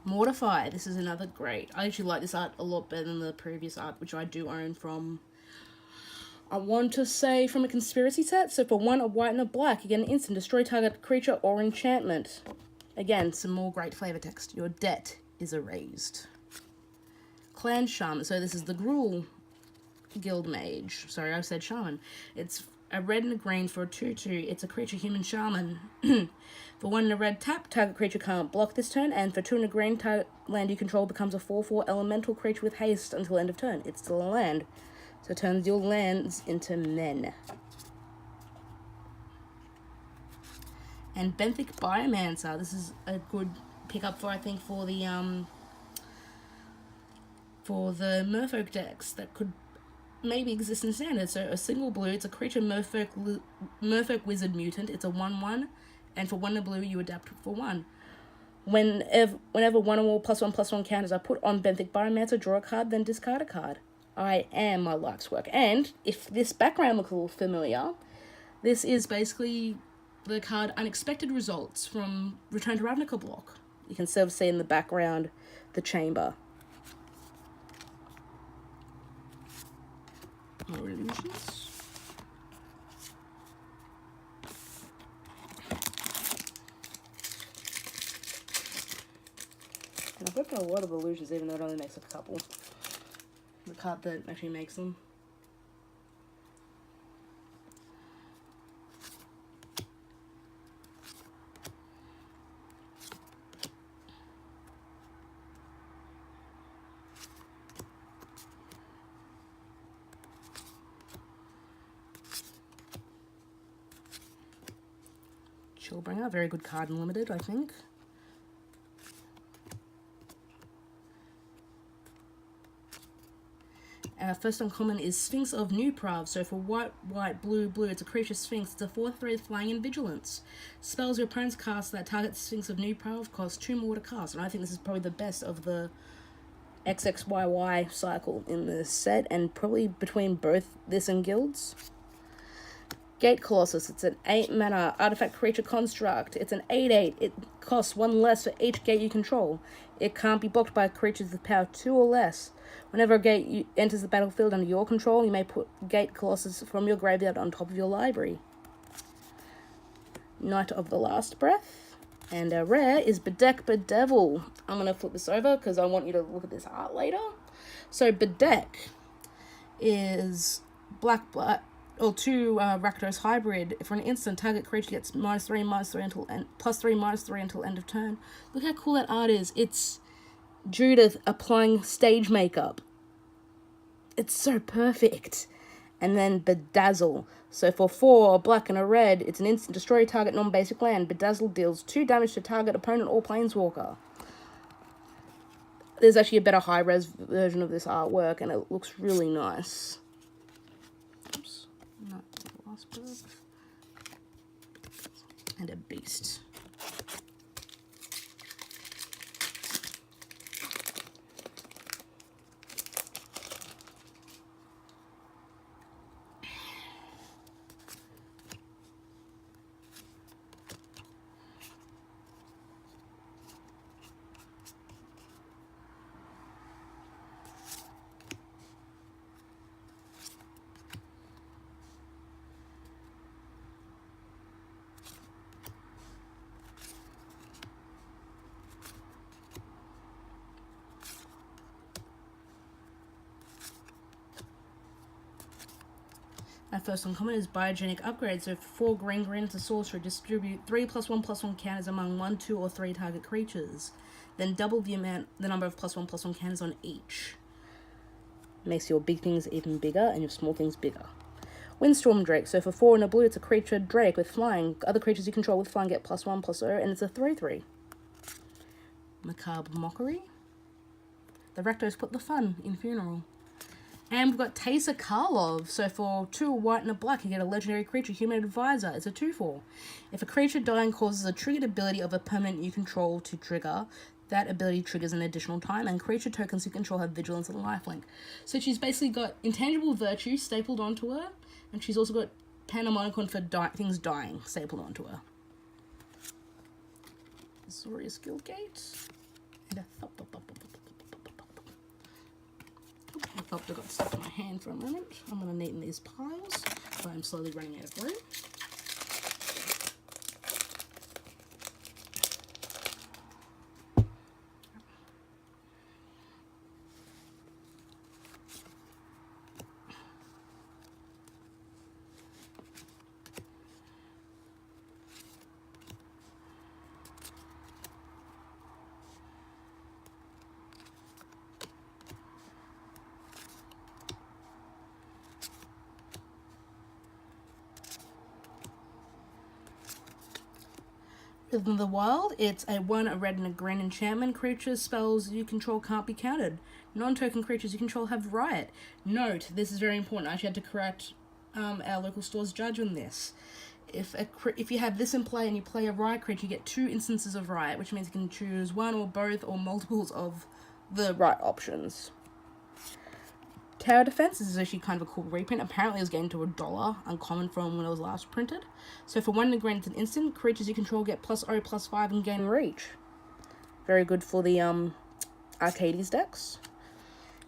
Mortify. This is another great. I actually like this art a lot better than the previous art, which I do own from, I want to say, from a conspiracy set. So for 1, a white and a black, you get an instant. Destroy target creature or enchantment. Again, some more great flavor text. Your debt is erased. Clan Shaman. So this is the Gruul Guild Mage. Sorry, I said Shaman. It's a red and a green for a 2/2. It's a creature human shaman. For 1 and a red tap, target creature can't block this turn, and for 2 and a green, target land you control becomes a 4/4 elemental creature with haste until end of turn. It's still a land, so it turns your lands into men. And Benthic Biomancer. This is a good pickup for, I think, for the Merfolk decks that could maybe exist in Standard. So a single blue, it's a creature Merfolk Wizard Mutant. It's a 1/1, and for 1 blue, you adapt for 1. Whenever 1 or more +1/+1 counters are put on Benthic Biomancer, draw a card, then discard a card. I am my life's work. And if this background looks a little familiar, this is basically the card Unexpected Results from Return to Ravnica block. You can sort of see in the background the chamber. More illusions. And I've opened a lot of illusions, even though it only makes a couple. The card that actually makes them. Chillbringer, very good card in Limited, I think. Our first uncommon is Sphinx of Nuprav. So for white, white, blue, blue, it's a creature Sphinx. It's a 4/3 flying and vigilance. Spells your opponent's cast that target Sphinx of Nuprav cost 2 more to cast. And I think this is probably the best of the XXYY cycle in this set, and probably between both this and Guilds. Gate Colossus. It's an 8 mana artifact creature construct. It's an 8/8. It costs 1 less for each gate you control. It can't be blocked by creatures with power 2 or less. Whenever a gate enters the battlefield under your control, you may put Gate Colossus from your graveyard on top of your library. Knight of the Last Breath. And our rare is Bedeck Bedevil. I'm going to flip this over because I want you to look at this art later. So Bedeck is black, or 2 Rakdos hybrid. For an instant, target creature gets -3/-3 until +3/-3 until end of turn. Look how cool that art is. It's Judith applying stage makeup. It's so perfect. And then Bedazzle. So for 4, a black and a red, it's an instant destroy target non-basic land. Bedazzle deals 2 damage to target opponent or planeswalker. There's actually a better high-res version of this artwork, and it looks really nice. Oops. Not the last birth. And a beast. Our first uncommon is Biogenic Upgrade. So for 4 green, it's a sorcerer. Distribute 3+1/+1 counters among 1, 2, or 3 target creatures. Then double the number of +1/+1 counters on each. Makes your big things even bigger and your small things bigger. Windstorm Drake. So for 4 and a blue, it's a creature Drake with flying. Other creatures you control with flying get +1/+0, and it's a 3/3. Macabre Mockery. The Rakdos put the fun in Funeral. And we've got Teysa Karlov. So for 2 white and a black, you get a legendary creature, Human Advisor. It's a 2/4. If a creature dying causes a triggered ability of a permanent you control to trigger, that ability triggers an additional time, and creature tokens you control have vigilance and lifelink. So she's basically got intangible virtue stapled onto her, and she's also got Panharmonicon for things dying stapled onto her. Azorius Guildgate. And a I thought I got stuck in my hand for a moment. I'm going to neaten these piles, but I'm slowly running out of room. In the wild, it's a 1, a red and a green enchantment. Creatures, spells you control can't be countered. Non-token creatures you control have riot. Note, this is very important. I actually had to correct our local store's judge on this. If you have this in play and you play a riot creature, you get 2 instances of riot, which means you can choose 1 or both or multiples of the riot options. Tower Defense, this is actually kind of a cool reprint. Apparently it was getting to $1 uncommon from when it was last printed. So for 1 and a green, it's an instant. Creatures you control get +0/+5 and gain reach. Very good for the Arcades decks.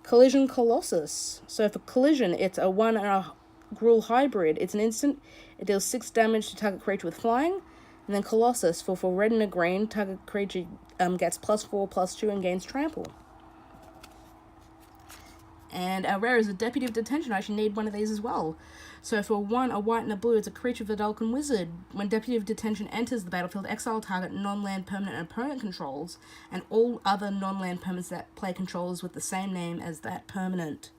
Collision Colossus. So for Collision, it's a 1 and a Gruul hybrid. It's an instant. It deals 6 damage to target creature with flying. And then Colossus, for red and a green, target creature gets +4/+2 and gains trample. And our rare is a Deputy of Detention. I actually need one of these as well. So for 1, a white and a blue, it's a creature of the Vulcan Wizard. When Deputy of Detention enters the battlefield, exile target non-land permanent and opponent controls, and all other non-land permanents that play controls with the same name as that permanent,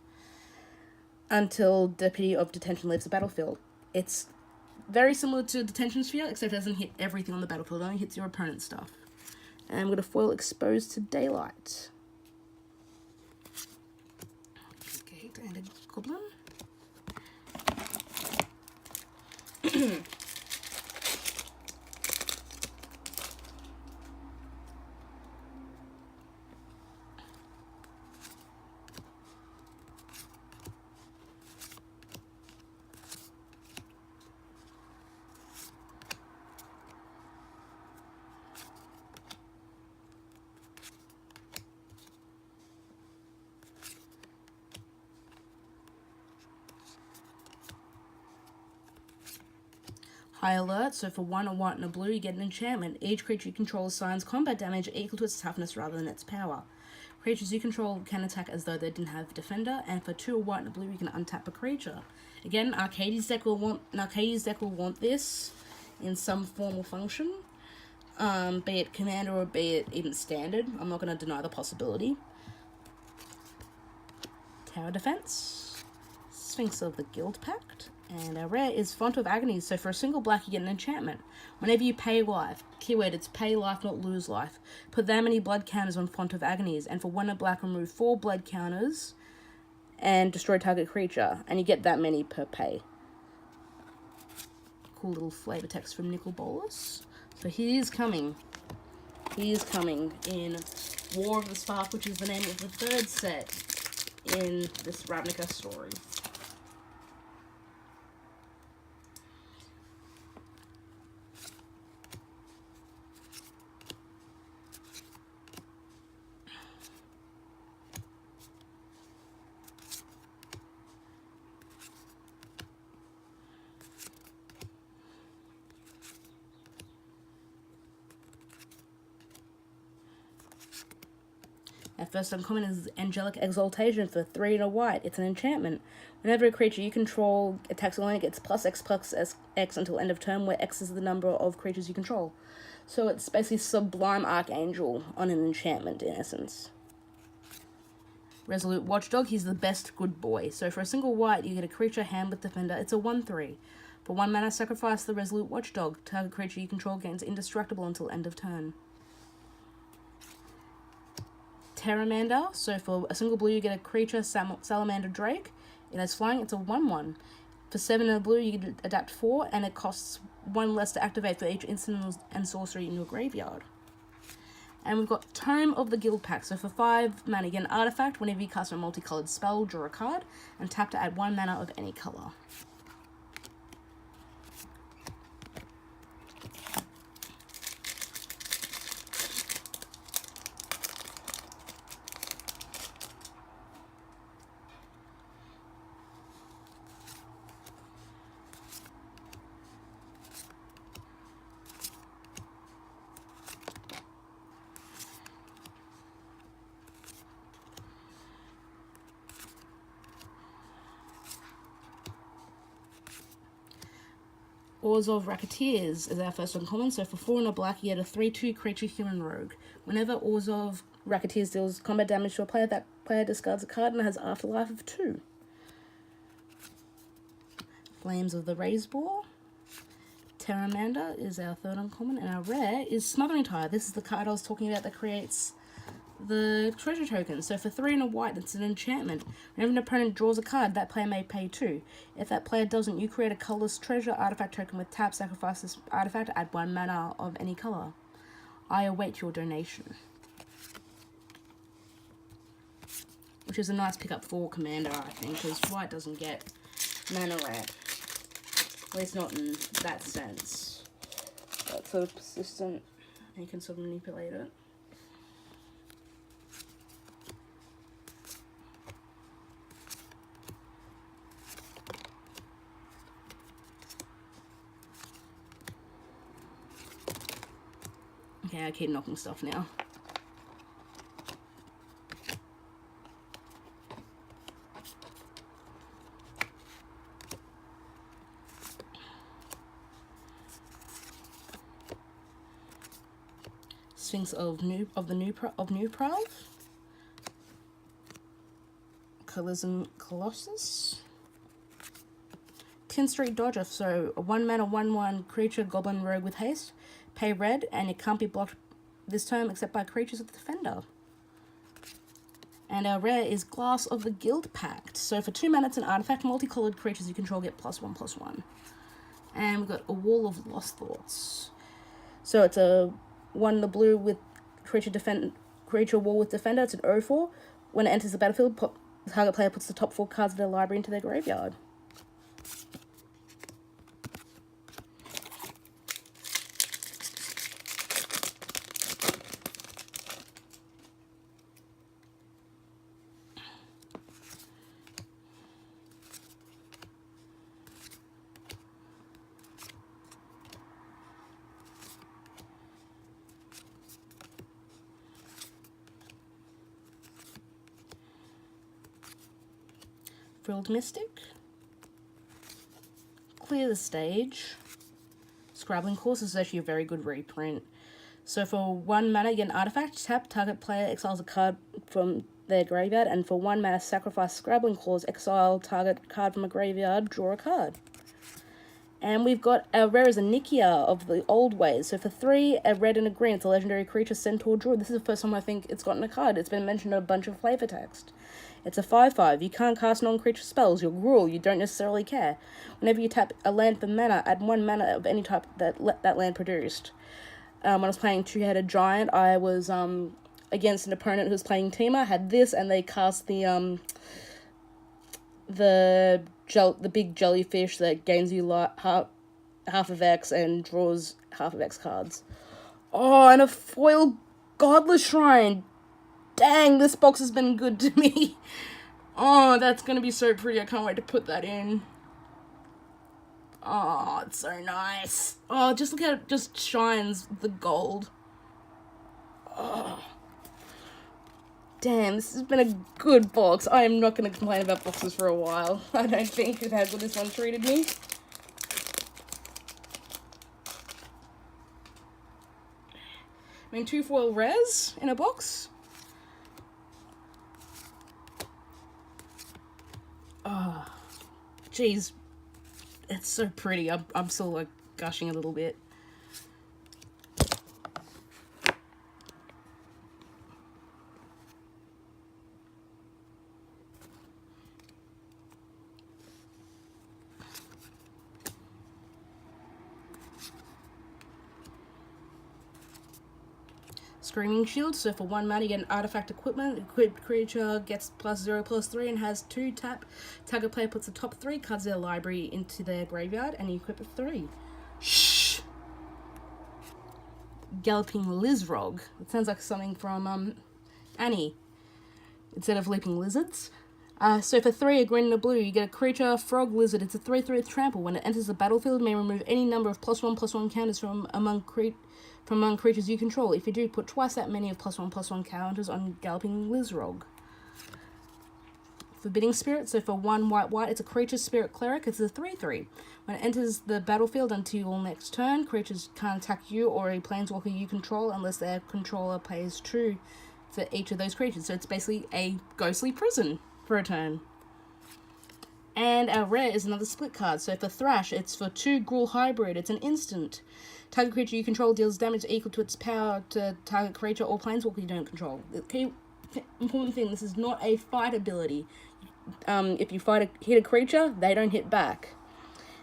until Deputy of Detention leaves the battlefield. It's Very similar to Detention Sphere, except it doesn't hit everything on the battlefield. It only hits your opponent's stuff. And I'm going to foil Exposed to Daylight. Okay, and a Goblin. High Alert, so for 1 a white and a blue, you get an enchantment. Each creature you control assigns combat damage equal to its toughness rather than its power. Creatures you control can attack as though they didn't have Defender, and for 2 a white and a blue, you can untap a creature. Again, Arcades deck will want this in some form or function, be it Commander or be it even Standard. I'm not going to deny the possibility. Tower Defense, Sphinx of the Guild Pact. And our rare is Font of Agony, so for a single black you get an enchantment. Whenever you pay life, keyword it's pay life not lose life, put that many blood counters on Font of Agonies, and for 1 a black remove 4 blood counters and destroy target creature, and you get that many per pay. Cool little flavor text from Nicol Bolas. So he is coming in War of the Spark, which is the name of the 3rd set in this Ravnica story. Our first uncommon is Angelic Exaltation for 3 and a white. It's an enchantment. Whenever a creature you control attacks alone, it gets +X until end of turn, where X is the number of creatures you control. So it's basically Sublime Archangel on an enchantment, in essence. Resolute Watchdog, he's the best good boy. So for a single white, you get a creature hand with Defender. It's a 1/3. For 1 mana, sacrifice the Resolute Watchdog. Target creature you control gains indestructible until end of turn. Terramander, so for a single blue you get a creature, Salamander Drake. It has flying, it's a 1/1. For 7 and a blue you can adapt 4, and it costs 1 less to activate for each instant and sorcery in your graveyard. And we've got Tome of the Guild Pact, so for 5 mana you get an artifact. Whenever you cast a multicolored spell, draw a card, and tap to add 1 mana of any color. Orzhov Racketeers is our first uncommon, so for 4 and a black you get a 3/2 creature human rogue. Whenever Orzhov Racketeers deals combat damage to a player, that player discards a card and has afterlife of 2. Flames of the Razebore. Terramander is our 3rd uncommon, and our rare is Smothering Tide. This is the card I was talking about that creates the treasure token. So for 3 and a white, it's an enchantment. Whenever an opponent draws a card, that player may pay 2. If that player doesn't, you create a colorless treasure artifact token with tap, sacrifice this artifact, add 1 mana of any color. I await your donation. Which is a nice pickup for Commander, I think, because white doesn't get mana red. At least not in that sense. That's sort of persistent, and you can sort of manipulate it. Okay, I keep knocking stuff now. Sphinx of New Prav. Colossus. Kin Street Dodger. So a 1-mana 1/1 creature, goblin rogue with haste. Pay red, and it can't be blocked this turn except by creatures of the defender. And our rare is Glass of the Guild Pact. So for 2 mana, it's an artifact. Multicolored creatures you control get +1/+1. And we've got a Wall of Lost Thoughts. So it's a 1 the blue with creature wall with defender. It's an 0/4. When it enters the battlefield, the target player puts the top 4 cards of their library into their graveyard. Frilled Mystic. Clear the Stage. Scrabbling Course is actually a very good reprint. So for 1 mana, you get an artifact. Tap, target player exiles a card from their graveyard. And for 1 mana, sacrifice Scrabbling Clause, exile target card from a graveyard, draw a card. And we've got our rare is a Nikia of the old ways. So for 3, a red and a green, it's a legendary creature, Centaur Druid. This is the first time I think it's gotten a card. It's been mentioned in a bunch of flavor text. It's a 5/5. You can't cast non-creature spells. You're Gruul. You don't necessarily care. Whenever you tap a land for mana, add 1 mana of any type that land produced. When I was playing Two-Headed Giant, I was against an opponent who was playing Teema, had this, and they cast the big jellyfish that gains you half of X and draws half of X cards. Oh, and a foil Godless Shrine. Dang, this box has been good to me. Oh, that's going to be so pretty. I can't wait to put that in. Oh, it's so nice. Oh, just look how it just shines the gold. Oh. Damn, this has been a good box. I am not going to complain about boxes for a while. I don't think with how good this one treated me. I mean, 2 foil rares in a box. Oh, jeez, it's so pretty. I'm still like gushing a little bit. Screaming Shield. So for 1 mana, you get an artifact equipment. Equipped creature gets +0/+3 and has 2 tap. Target player puts the top 3 cards of their library into their graveyard and you equip a 3. Shh! Galloping Lizrog. It sounds like something from Annie instead of Leaping Lizards. So for 3, a green and a blue, you get a creature, frog, lizard. It's a 3/3 with trample. When it enters the battlefield, it may remove any number of +1/+1 counters from among creatures you control. If you do, put twice that many of +1/+1 counters on Galloping Lizrog. Forbidding Spirit. So for 1 white, it's a creature, spirit cleric. It's a 3/3. When it enters the battlefield until next turn, creatures can't attack you or a planeswalker you control unless their controller pays true for each of those creatures. So it's basically a ghostly prison for a turn. And our rare is another split card. So for Thrash, it's for 2 Gruul Hybrid. It's an instant. Target creature you control deals damage equal to its power to target creature or planeswalker you don't control. The key important thing, this is not a fight ability. If you hit a creature, they don't hit back.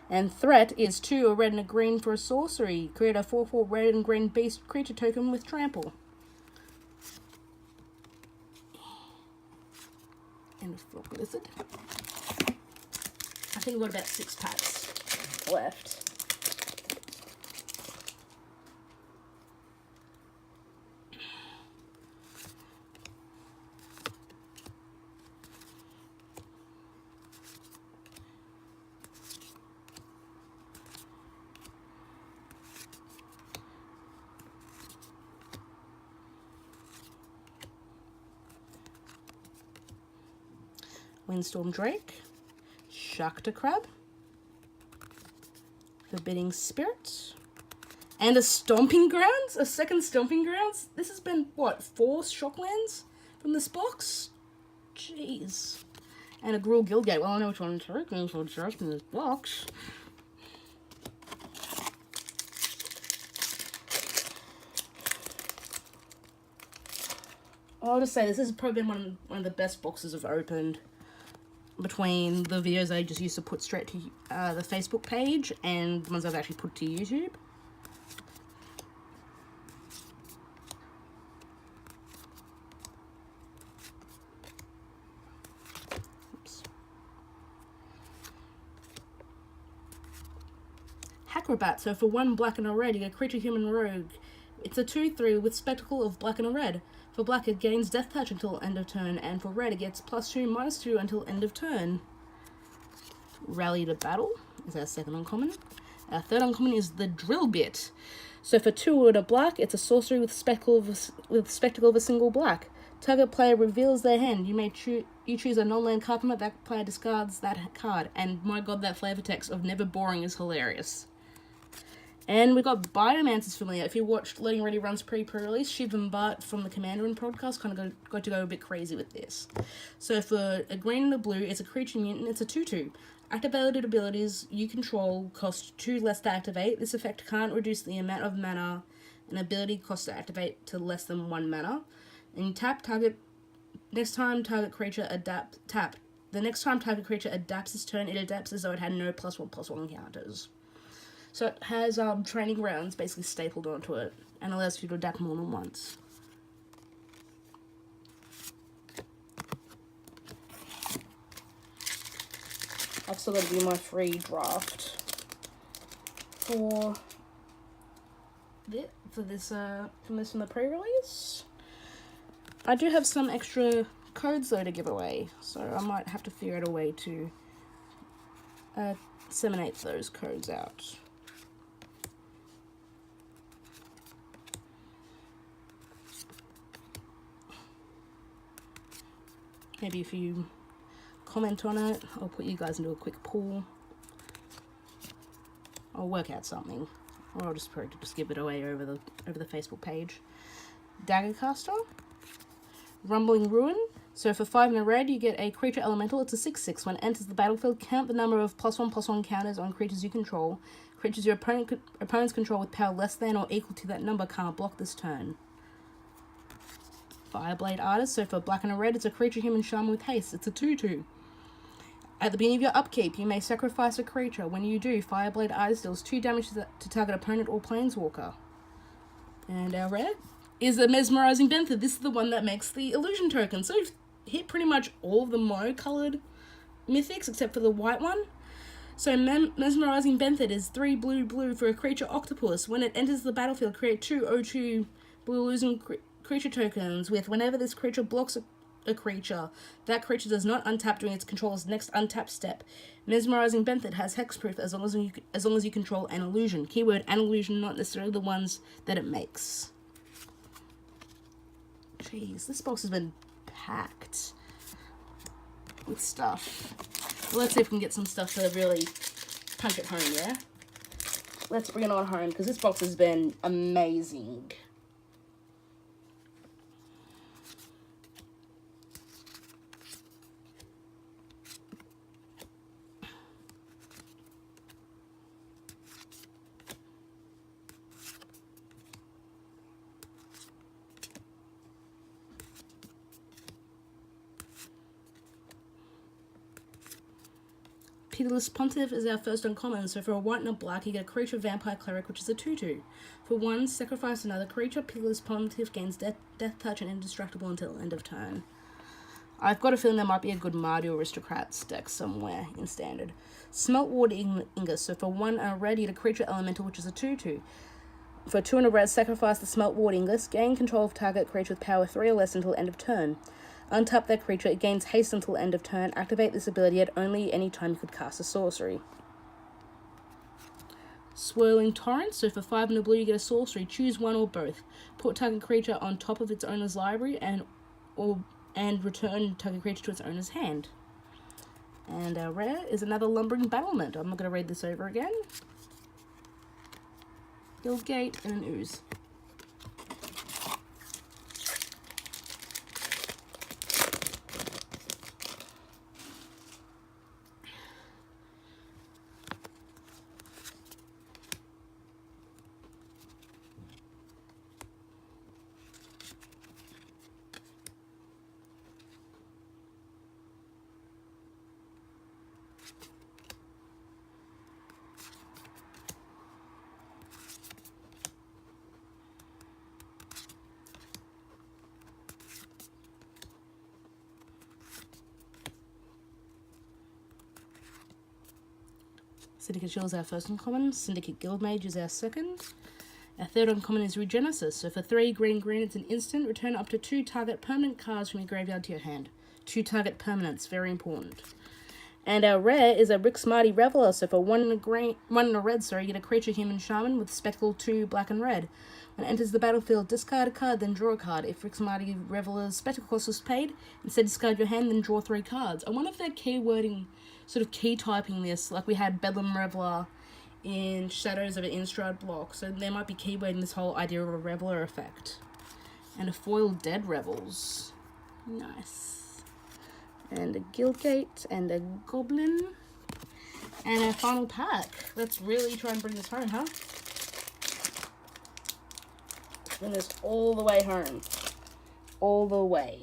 And Threat is 2, a red and a green for a sorcery. Create a 4/4 red and green beast creature token with trample. And a frog lizard. I think we've got about 6 packs left. Windstorm Drake, Shakta Crab, Forbidding Spirit, and a Stomping Grounds, a second Stomping Grounds. This has been, what, 4 Shocklands from this box? Jeez. And a Gruul Guildgate. Well, I know which one to open, so I'll open this box. I'll just say this has probably been one of the best boxes I've opened between the videos I just used to put straight to the Facebook page and the ones I've actually put to YouTube. Oops. Acrobat. So for 1 black and a red, you get Creature Human Rogue. It's a 2/3 with Spectacle of black and a red. For black, it gains Death Touch until end of turn, and for red, it gets +2/-2 until end of turn. Rally to Battle is our second uncommon. Our third uncommon is the Drill Bit. So for 2 and a black, it's a sorcery with Spectacle of a single black. Target player reveals their hand. You choose a non-land card from it. That player discards that card. And my god, that flavor text of never boring is hilarious. And we got Biomancer's Familiar. If you watched Letting Ready Run's pre-release, Shiv and Bart from the Commander and podcast kind of got to go a bit crazy with this. So for a green and a blue, it's a creature mutant. It's a 2/2. Activated abilities you control cost 2 less to activate. This effect can't reduce the amount of mana an ability costs to activate to less than 1 mana. And you tap target. Next time target creature tap. The next time target creature adapts its turn, it adapts as though it had no +1/+1 counters. So it has training grounds basically stapled onto it and allows you to adapt more than once. I've still got to do my free draft for this from the pre-release. I do have some extra codes though to give away, so I might have to figure out a way to disseminate those codes out. Maybe if you comment on it, I'll put you guys into a quick pool. I'll work out something, or I'll just probably just give it away over the Facebook page. Daggercaster, Rumbling Ruin. So for 5 and a red, you get a creature elemental. It's a 6/6. When it enters the battlefield, count the number of +1/+1 counters on creatures you control. Creatures your opponents control with power less than or equal to that number can't block this turn. Fireblade Artist. So for black and a red, it's a creature human shaman with haste. It's a 2/2. At the beginning of your upkeep, you may sacrifice a creature. When you do, Fireblade Artist deals 2 damage to target opponent or planeswalker. And our red is the Mesmerizing Benther. This is the one that makes the illusion token. So you've hit pretty much all of the mono-coloured mythics except for the white one. So Mesmerizing Benther is 3 blue for a creature octopus. When it enters the battlefield, create 2 O2 blue illusion creature tokens with whenever this creature blocks a creature, that creature does not untap during its controller's next untap step. Mesmerizing Benther has hexproof as long as you control an illusion. Keyword an illusion, not necessarily the ones that it makes. Jeez, this box has been packed with stuff. Well, let's see if we can get some stuff to really punch it home, yeah? Let's bring it on home, because this box has been amazing. Pitiless Pontiff is our first uncommon, so for a white and a black, you get a creature vampire cleric, which is a 2/2. For 1, sacrifice another creature. Pitiless Pontiff gains death touch and indestructible until end of turn. I've got a feeling there might be a good Mardu Aristocrats deck somewhere in Standard. Smeltward Ingus, so for 1 and a red, you get a creature elemental, which is a 2/2. For 2 and a red, sacrifice the Smeltward Ingus. Gain control of target creature with power 3 or less until end of turn. Untap that creature, it gains haste until end of turn. Activate this ability at only any time you could cast a sorcery. Swirling Torrent, so for 5 and a blue you get a sorcery. Choose one or both. Put target creature on top of its owner's library and return target creature to its owner's hand. And our rare is another Lumbering Battlement. I'm not going to read this over again. Guildgate and an Ooze. Syndicate Shield is our first uncommon. Syndicate Guildmage is our second. Our third uncommon is Regenesis. So for 3 green, it's an instant. Return up to 2 target permanent cards from your graveyard to your hand. 2 target permanents, very important. And our rare is a Rick's Mighty Reveler. So for 1 and a red, you get a creature human shaman with Spectacle 2 black and red. When it enters the battlefield, discard a card, then draw a card. If Rick's Mighty Reveler's Spectacle cost was paid, instead discard your hand, then draw 3 cards. I wonder if they're keywording, sort of key typing this, like we had Bedlam Reveler in Shadows of an Innistrad block. So they might be keywording this whole idea of a Reveler effect. And a foiled Dead Rebels. Nice. And a Guildgate, and a Goblin, and our final pack. Let's really try and bring this home, huh? Bring this all the way home. All the way.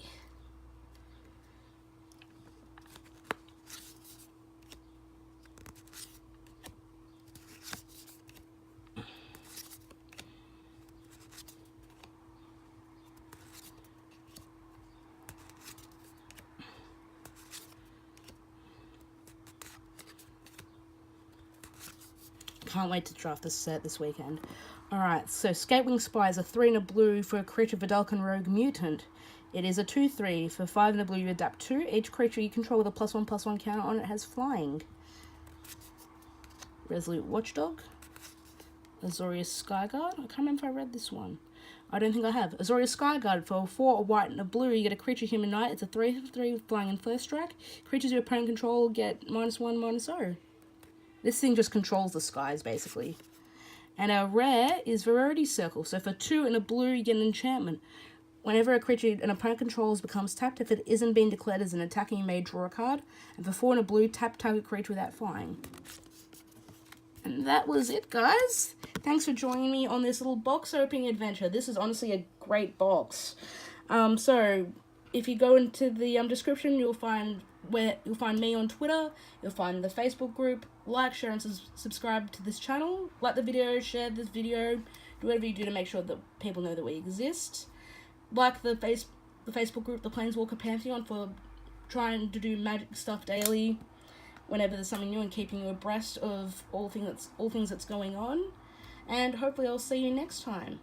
Can't wait to draft this set this weekend. Alright, so Skatewing Spy is a 3 and a blue for a creature Vidalcan Rogue Mutant. It is a 2/3. For 5 and a blue, you adapt 2. Each creature you control with a +1/+1 counter on it has flying. Resolute Watchdog. Azorius Skyguard. I can't remember if I read this one. I don't think I have. Azorius Skyguard. For 4, a white and a blue, you get a creature human knight. It's a 3/3 with flying and first strike. Creatures your opponent control get -1/-0. This thing just controls the skies, basically. And our rare is Rarity Circle. So for 2 and a blue, you get an enchantment. Whenever a creature an opponent controls becomes tapped, if it isn't being declared as an attacking, you may draw a card. And for 4 and a blue, tap target creature without flying. And that was it, guys. Thanks for joining me on this little box opening adventure. This is honestly a great box. So if you go into the description, you'll find me on Twitter. You'll find the Facebook group. Like, share, and subscribe to this channel. Like the video, share this video. Do whatever you do to make sure that people know that we exist. Like the Facebook group, the Planeswalker Pantheon, for trying to do magic stuff daily whenever there's something new and keeping you abreast of all things that's going on. And hopefully I'll see you next time.